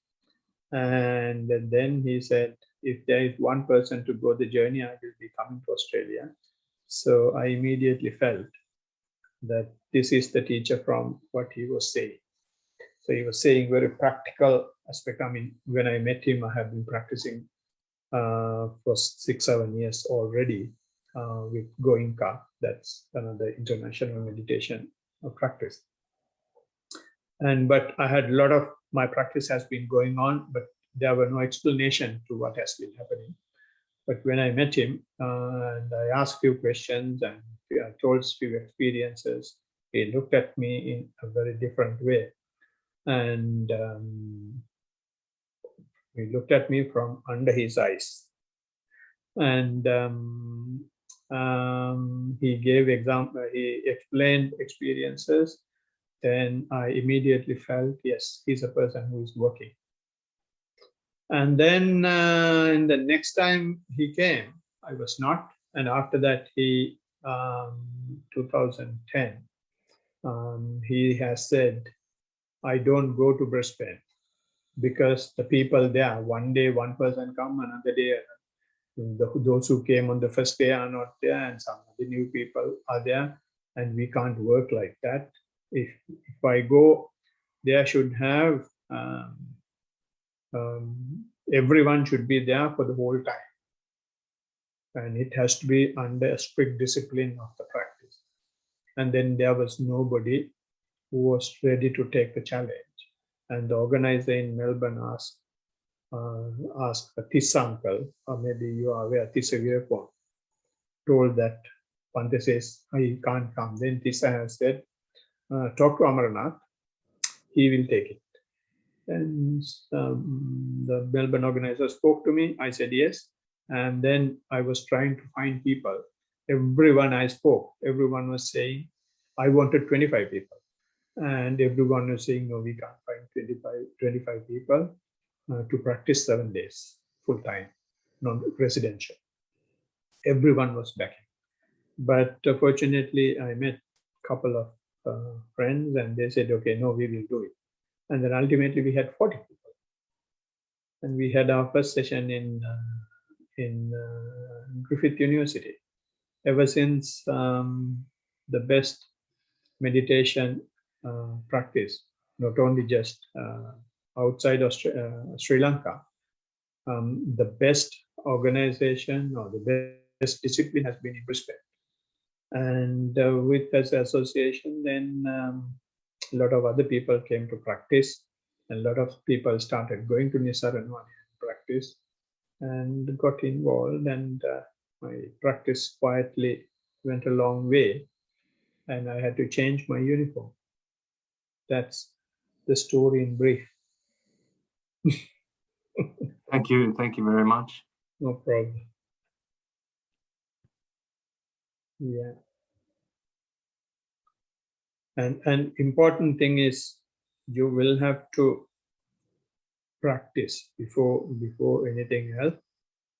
And then he said, if there is one person to go the journey, I will be coming to Australia. So I immediately felt that this is the teacher from what he was saying. So he was saying very practical aspect. I mean, when I met him, I have been practicing for 6-7 years already with Goenka. That's another international meditation practice. But I had a lot of my practice has been going on, but there were no explanation to what has been happening. But when I met him and I asked few questions and I told few experiences, he looked at me in a very different way. And he looked at me from under his eyes. And he explained experiences. Then I immediately felt, yes, he's a person who is working. And then in the next time he came, I was not. And after that, 2010, he has said, I don't go to Brisbane because the people there, one day one person come, another day those who came on the first day are not there, and some of the new people are there, and we can't work like that. If I go, there should have everyone should be there for the whole time, and it has to be under a strict discipline of the practice. And then there was nobody who was ready to take the challenge, and the organizer in Melbourne asked Tissa uncle, or maybe you are aware, Tissa Virapon, told that Pante says, he can't come. Then Tissa has said, talk to Amarnath, he will take it. And the Melbourne organizer spoke to me. I said yes. And then I was trying to find people Everyone I spoke, everyone was saying, I wanted 25 people. And everyone was saying, no, we can't find 25 people to practice 7 days full time, non-residential. Everyone was backing. But fortunately, I met a couple of friends and they said, okay, no, we will do it. And then ultimately we had 40 people. And we had our first session in Griffith University. Ever since, the best meditation practice, not only just outside of Sri Lanka, the best organization or the best discipline has been in Brisbane. And with this association, then a lot of other people came to practice. And a lot of people started going to Nisaranwani and practice and got involved. And my practice quietly went a long way. And I had to change my uniform. That's the story in brief. Thank you very much. No problem. Yeah. And important thing is you will have to practice before anything else.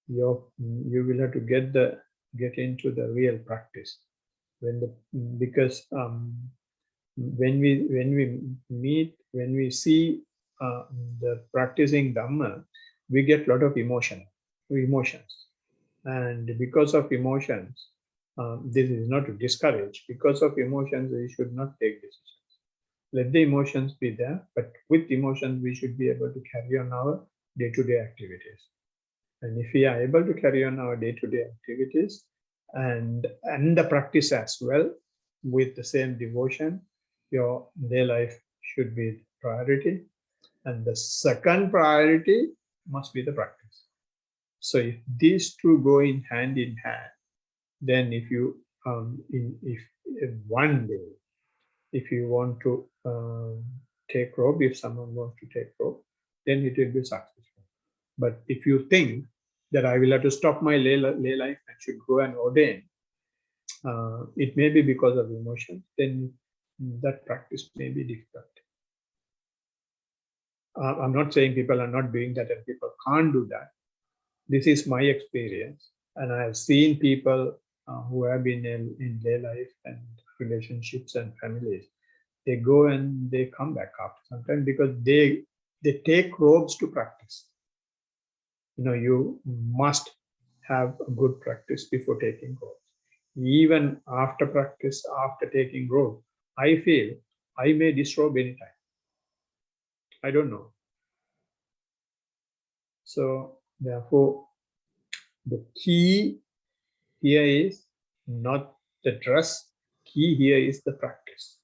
You will have to get into the real practice because when we see the practicing Dhamma, we get a lot of emotions, and because of emotions, this is not to discourage. Because of emotions, we should not take decisions. Let the emotions be there, but with emotions, we should be able to carry on our day-to-day activities. And if we are able to carry on our day-to-day activities and the practice as well with the same devotion, your day life should be the priority. And the second priority must be the practice. So if these two go in hand, then if you if one day, if you want to take rope, if someone wants to take rope, then it will be successful. But if you think that I will have to stop my lay life and should go and ordain, it may be because of emotion, then that practice may be difficult. I'm not saying people are not doing that and people can't do that. This is my experience. And I have seen people who have been in their life and relationships and families. They go and they come back after some time because they take robes to practice. You must have a good practice before taking robes. Even after practice, after taking robe, I feel I may disrobe anytime. I don't know. So therefore, the key here is not the dress. Key here is the practice.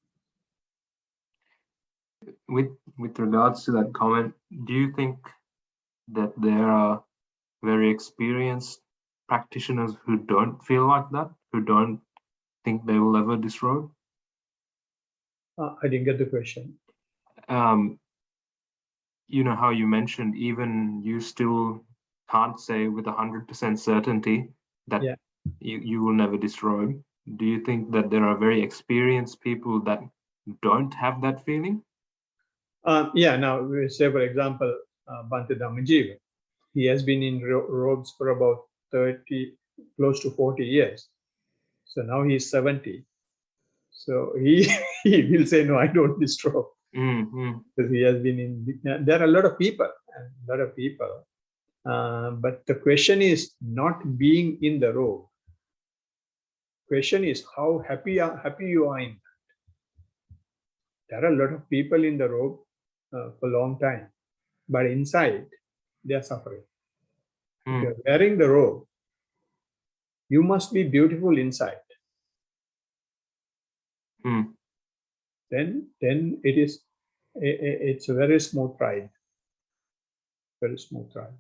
With regards to that comment, do you think that there are very experienced practitioners who don't feel like that, who don't think they will ever disrobe? I didn't get the question. You know how you mentioned even you still can't say with 100% certainty that you will never disrobe. Do you think that there are very experienced people that don't have that feeling? Now we say, for example, Bhante Dhammajiva. He has been in robes for about 30, close to 40 years. So now he's 70. So he will say, no, I don't disrobe. Because he has been in, there are a lot of people, but the question is not being in the robe. Question is how happy you are in that. There are a lot of people in the robe for a long time, but inside they are suffering. If you're wearing the robe, you must be beautiful inside. Then it's a very smooth ride. Very smooth ride.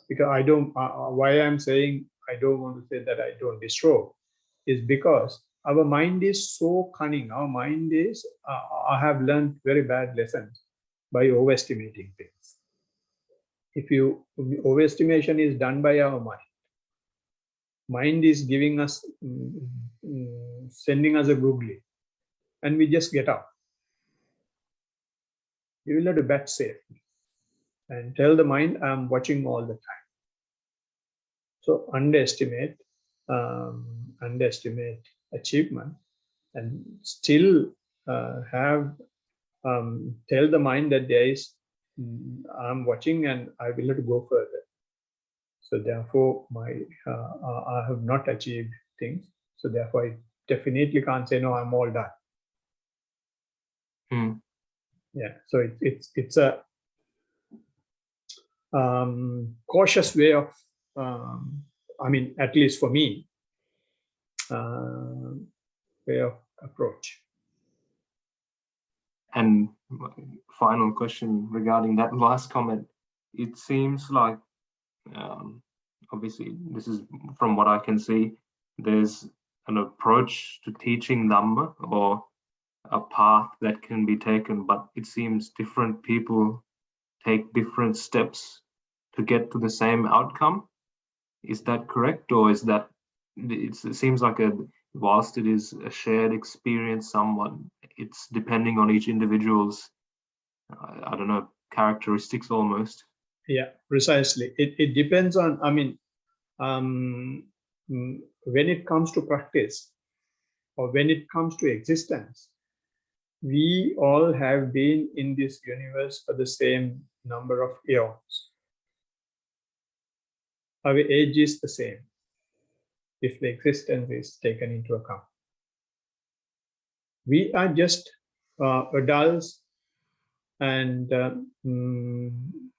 Because I don't, why I'm saying I don't want to say that I don't disrobe is because our mind is so cunning. Our mind is, I have learned very bad lessons by overestimating things. If overestimation is done by our mind, Mind is giving us, sending us a googly, and we just get up. You will have to bet safe and tell the mind, I'm watching all the time. So underestimate achievement, and still have tell the mind that there is, I'm watching and I will have to go further. So therefore, I have not achieved things. So therefore, I definitely can't say no. I'm all done. Yeah. So it's a cautious way of, I mean, at least for me, way of approach. And final question regarding that last comment. It seems like, obviously, this is from what I can see, there's an approach to teaching Dhamma, or a path that can be taken, but it seems different people take different steps to get to the same outcome. Is that correct? Or is that, it seems like whilst it is a shared experience, it's depending on each individual's, I don't know, characteristics almost. Yeah, precisely. It depends on, I mean, when it comes to practice, or when it comes to existence, we all have been in this universe for the same number of eons. Our age is the same if the existence is taken into account. We are just adults and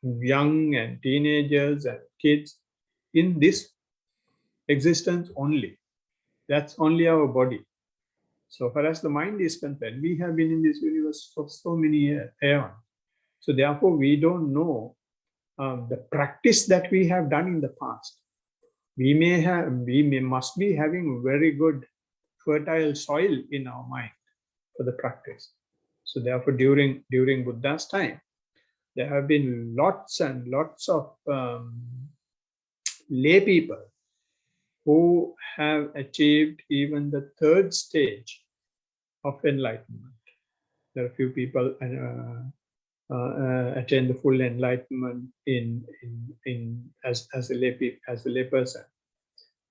young and teenagers and kids in this existence only. That's only our body. So far as the mind is concerned, we have been in this universe for so many eons. So therefore, we don't know the practice that we have done in the past. We must be having very good fertile soil in our mind for the practice. So therefore, during Buddha's time, there have been lots and lots of lay people who have achieved even the third stage of enlightenment. There are few people attain the full enlightenment as a lay person.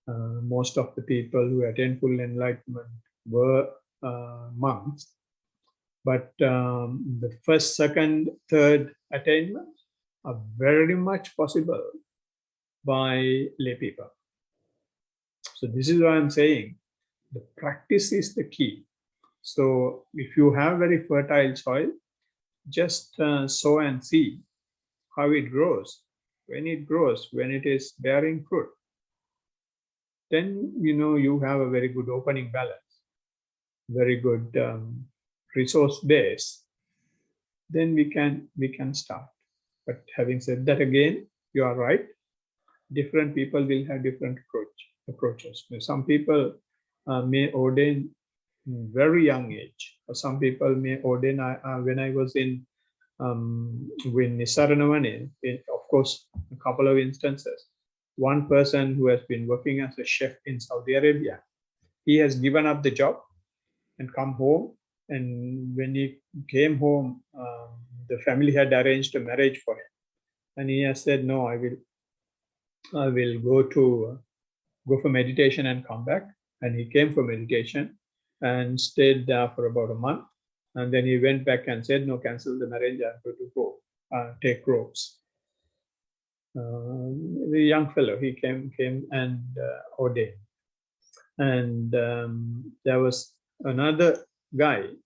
Most of the people who attain full enlightenment were monks, but the first, second, third attainment are very much possible by lay people. So this is what I'm saying. The practice is the key. So if you have very fertile soil, just sow and see how it grows. When it grows, when it is bearing fruit, then you have a very good opening balance, very good resource base. Then we can start. But having said that, again, you are right. Different people will have different approaches. Some people may ordain very young age, or some people may ordain. When I was in Nisaranawane, of course, a couple of instances. One person who has been working as a chef in Saudi Arabia, he has given up the job and come home. And when he came home, the family had arranged a marriage for him, and he has said, "No, I will go for meditation and come back." And he came for meditation and stayed there for about a month. And then he went back and said, "No, cancel the marriage. I'm going to go take robes." The young fellow, he came and ordained. And there was another guy,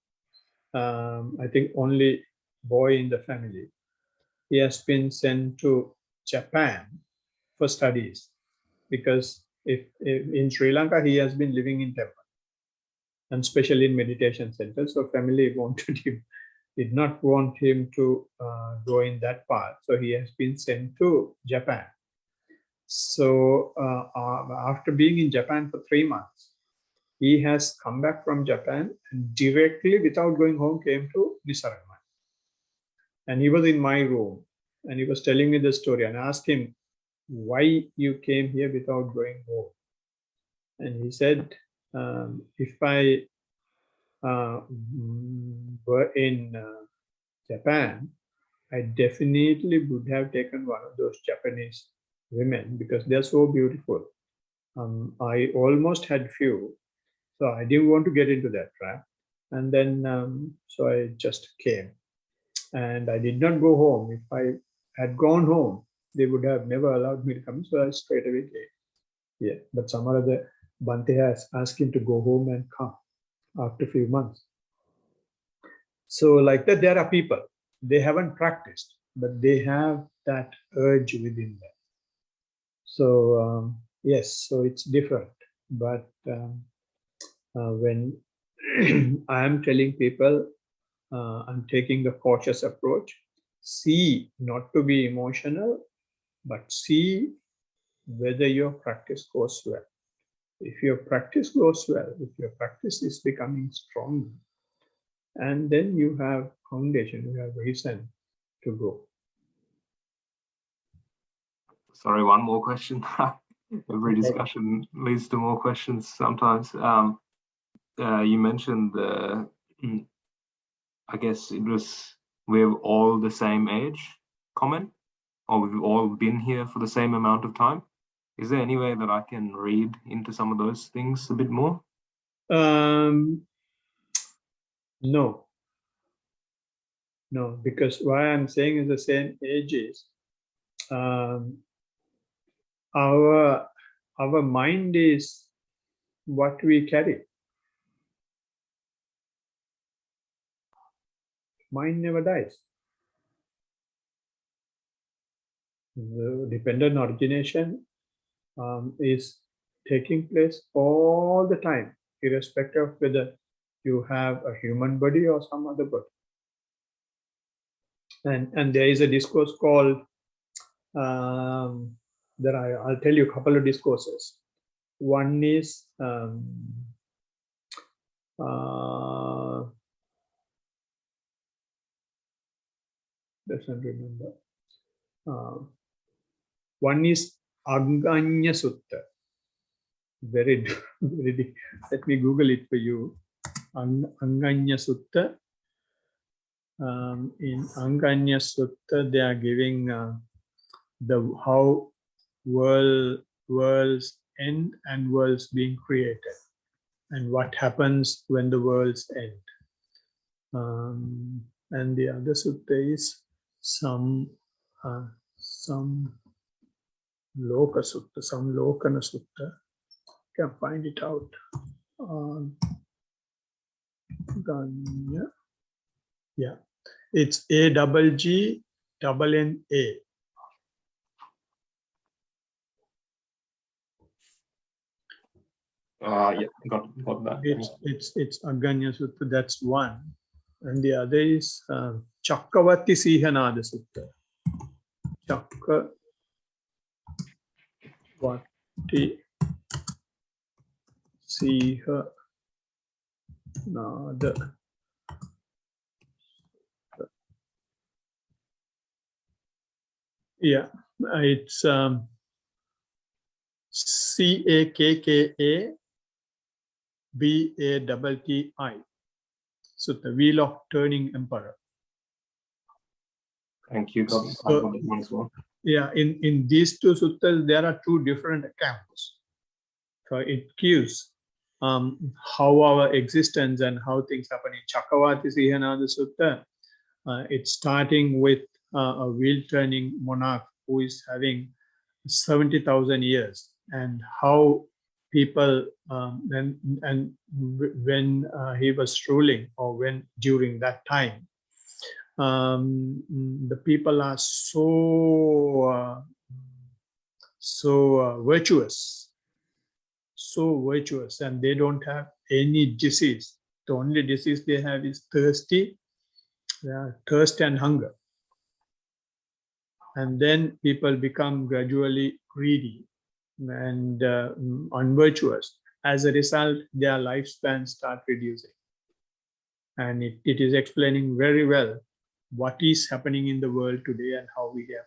I think only boy in the family. He has been sent to Japan for studies, because if in Sri Lanka, he has been living in temple, and especially in meditation centers. So family did not want him to go in that path. So he has been sent to Japan. So after being in Japan for 3 months, he has come back from Japan and directly, without going home, came to Nisarama. And he was in my room and he was telling me the story, and I asked him, why you came here without going home? And he said, if I were in Japan, I definitely would have taken one of those Japanese women because they're so beautiful. I almost had few, so I didn't want to get into that trap. And then, so I just came, and I did not go home. If I had gone home, they would have never allowed me to come. So I straight away came. Yeah, but some other Bante has asked him to go home and come after a few months. So like that, there are people, they haven't practiced, but they have that urge within them. So yes, so it's different. But when I am telling people, I'm taking the cautious approach, see, not to be emotional, but see whether your practice goes well. If your practice goes well, if your practice is becoming strong, and then you have foundation, you have reason to go. Sorry, one more question. Every discussion leads to more questions sometimes. You mentioned the, I guess it was, we're all the same age comment, or we've all been here for the same amount of time. Is there any way that I can read into some of those things a bit more? No, because why I'm saying is the same age is our mind is what we carry. Mind never dies. The dependent origination is taking place all the time, irrespective of whether you have a human body or some other body. And there is a discourse called, I'll tell you a couple of discourses. One is doesn't remember. One is Aganya Sutta. Very, very. Let me Google it for you. Anganya Sutta. In Anganya Sutta, they are giving the how worlds end and worlds being created, and what happens when the worlds end. And the other sutta is some Loka Sutta, some Lokana Sutta. Can find it out. Ganya. Yeah, it's AGGNNA. Yeah, got that. It's Aganya Sutta. That's one, and the other is Chakkavati Sihanada Sutta. Chakkavati Sihanada. Yeah, it's CAKKABATTI. So the Wheel of Turning Emperor. Thank you. Got that one as well. Yeah, in these two suttas, there are two different accounts. So it gives how our existence and how things happen. In Chakkavati Sihanada Sutta, it's starting with a wheel-turning monarch who is having 70,000 years, and how people when he was ruling, or when during that time, the people are so virtuous, and they don't have any disease. The only disease they have is thirst and hunger. And then people become gradually greedy and unvirtuous. As a result, their lifespan start reducing. And it is explaining very well what is happening in the world today and how we have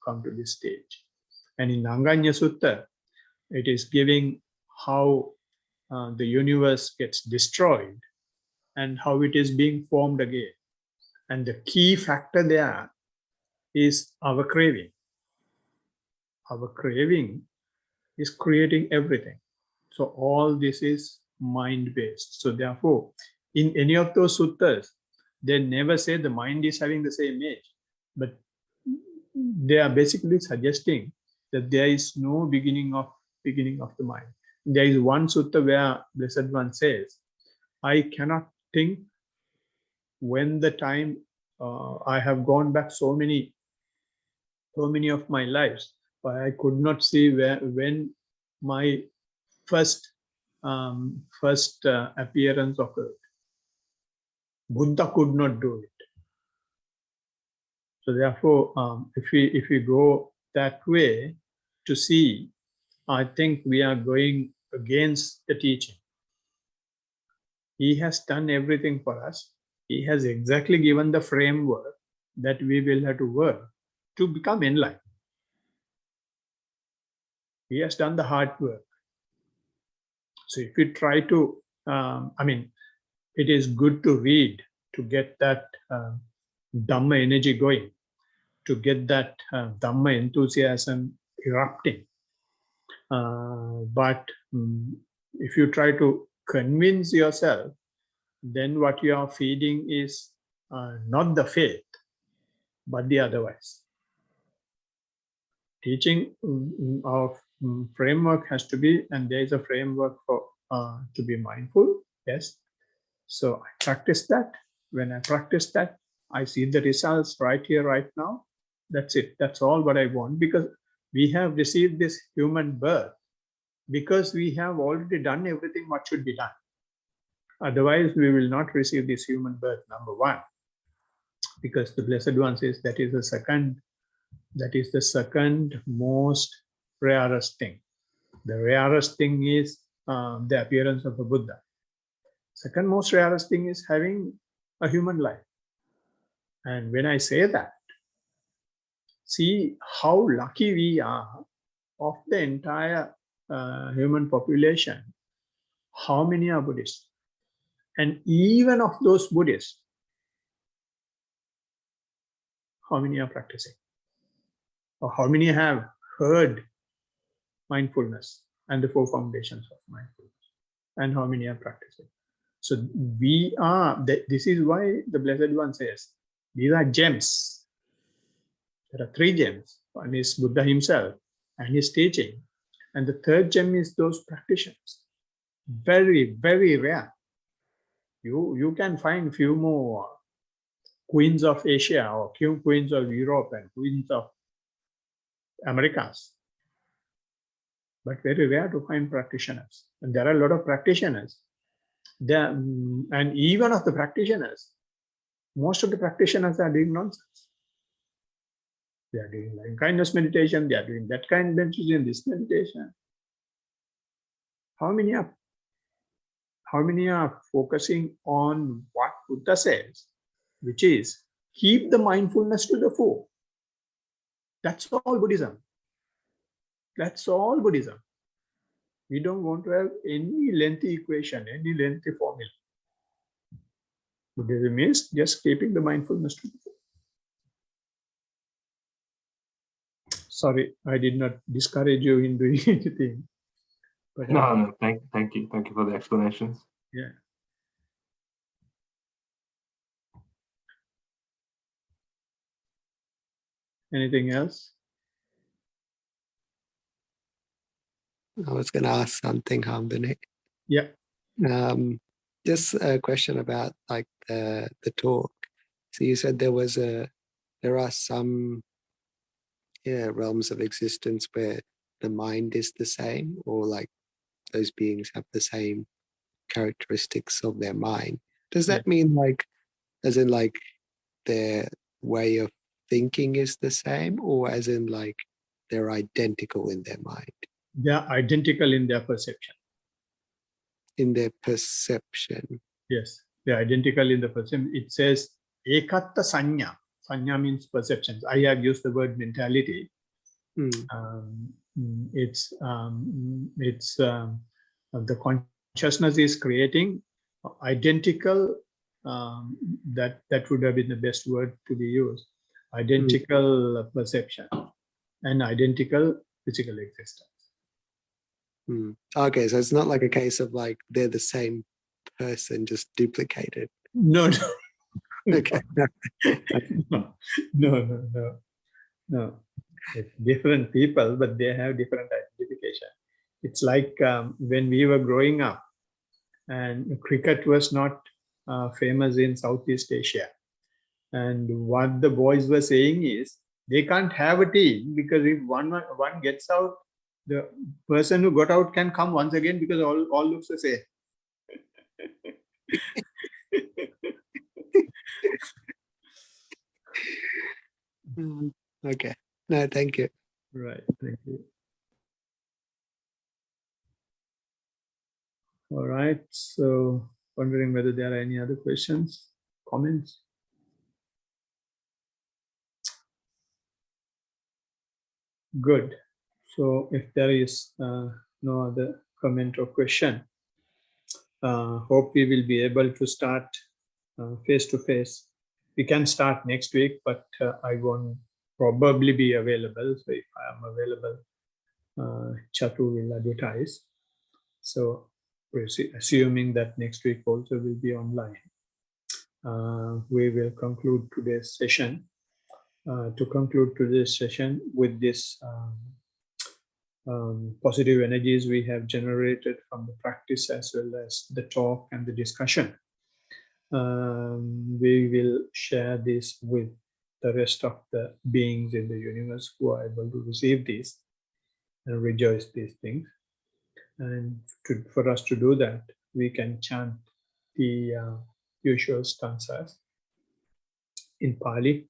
come to this stage. And in Anganya Sutta, it is giving how the universe gets destroyed and how it is being formed again. And the key factor there is our craving. Our craving is creating everything. So all this is mind-based. So therefore, in any of those suttas, they never say the mind is having the same age, but they are basically suggesting that there is no beginning of the mind. There is one sutta where Blessed One says, I cannot think when the time I have gone back so many of my lives, but I could not see when my first appearance occurred. Buddha could not do it. So therefore, if we go that way to see, I think we are going against the teaching. He has done everything for us. He has exactly given the framework that we will have to work to become enlightened. He has done the hard work. So if we try to, it is good to read to get that Dhamma energy going, to get that Dhamma enthusiasm erupting. But if you try to convince yourself, then what you are feeding is not the faith, but the otherwise. Teaching of framework has to be, and there is a framework for to be mindful. Yes. So I practice that. When I practice that, I see the results right here, right now. That's it. That's all what I want, because we have received this human birth because we have already done everything what should be done. Otherwise, we will not receive this human birth, number one, because the Blessed One says that is the second most rarest thing. The rarest thing is the appearance of a Buddha. Second most rarest thing is having a human life. And when I say that, see how lucky we are of the entire human population. How many are Buddhists? And even of those Buddhists, how many are practicing? Or how many have heard mindfulness and the four foundations of mindfulness? And how many are practicing? So we are, this is why the Blessed One says, these are gems. There are three gems. One is Buddha himself and his teaching. And the third gem is those practitioners. Very, very rare. You can find few more queens of Asia or queens of Europe and queens of Americas, but very rare to find practitioners. And there are a lot of practitioners. And even of the practitioners, most of the practitioners are doing nonsense. They are doing like kindness meditation, they are doing that kind of meditation, this meditation. How many are focusing on what Buddha says, which is keep the mindfulness to the fore? That's all Buddhism. That's all Buddhism. We don't want to have any lengthy equation, any lengthy formula. Buddhism means just keeping the mindfulness to the fore. Sorry, I did not discourage you in doing anything. But no, thank you for the explanations. Yeah. Anything else? I was going to ask something, Hamdani. Yeah. Just a question about like the talk. So you said there are some realms of existence where the mind is the same, or like those beings have the same characteristics of their mind. Does that mean like, as in like their way of thinking is the same, or as in like they're identical in their mind? They are identical in their perception. In their perception. Yes, they are identical in the perception. It says ekatta sanya. Sanya means perceptions. I have used the word mentality. It's The consciousness is creating identical, that would have been the best word to be used, identical perception and identical physical existence. Okay, so it's not like a case of like they're the same person, just duplicated. No, no. Okay. No. It's different people, but they have different identification. It's like when we were growing up, and cricket was not famous in Southeast Asia. And what the boys were saying is they can't have a team because if one gets out, the person who got out can come once again because all looks the same. Okay. No, thank you. Right. Thank you. All right. So wondering whether there are any other questions, comments? Good. So if there is no other comment or question, hope we will be able to start face to face. We can start next week, but I won't probably be available. So if I am available, Chatu will advertise. So assuming that next week also will be online, we will conclude today's session. To conclude today's session with this positive energies we have generated from the practice as well as the talk and the discussion. We will share this with the rest of the beings in the universe who are able to receive this and rejoice these things. And for us to do that, we can chant the usual stanzas in Pali.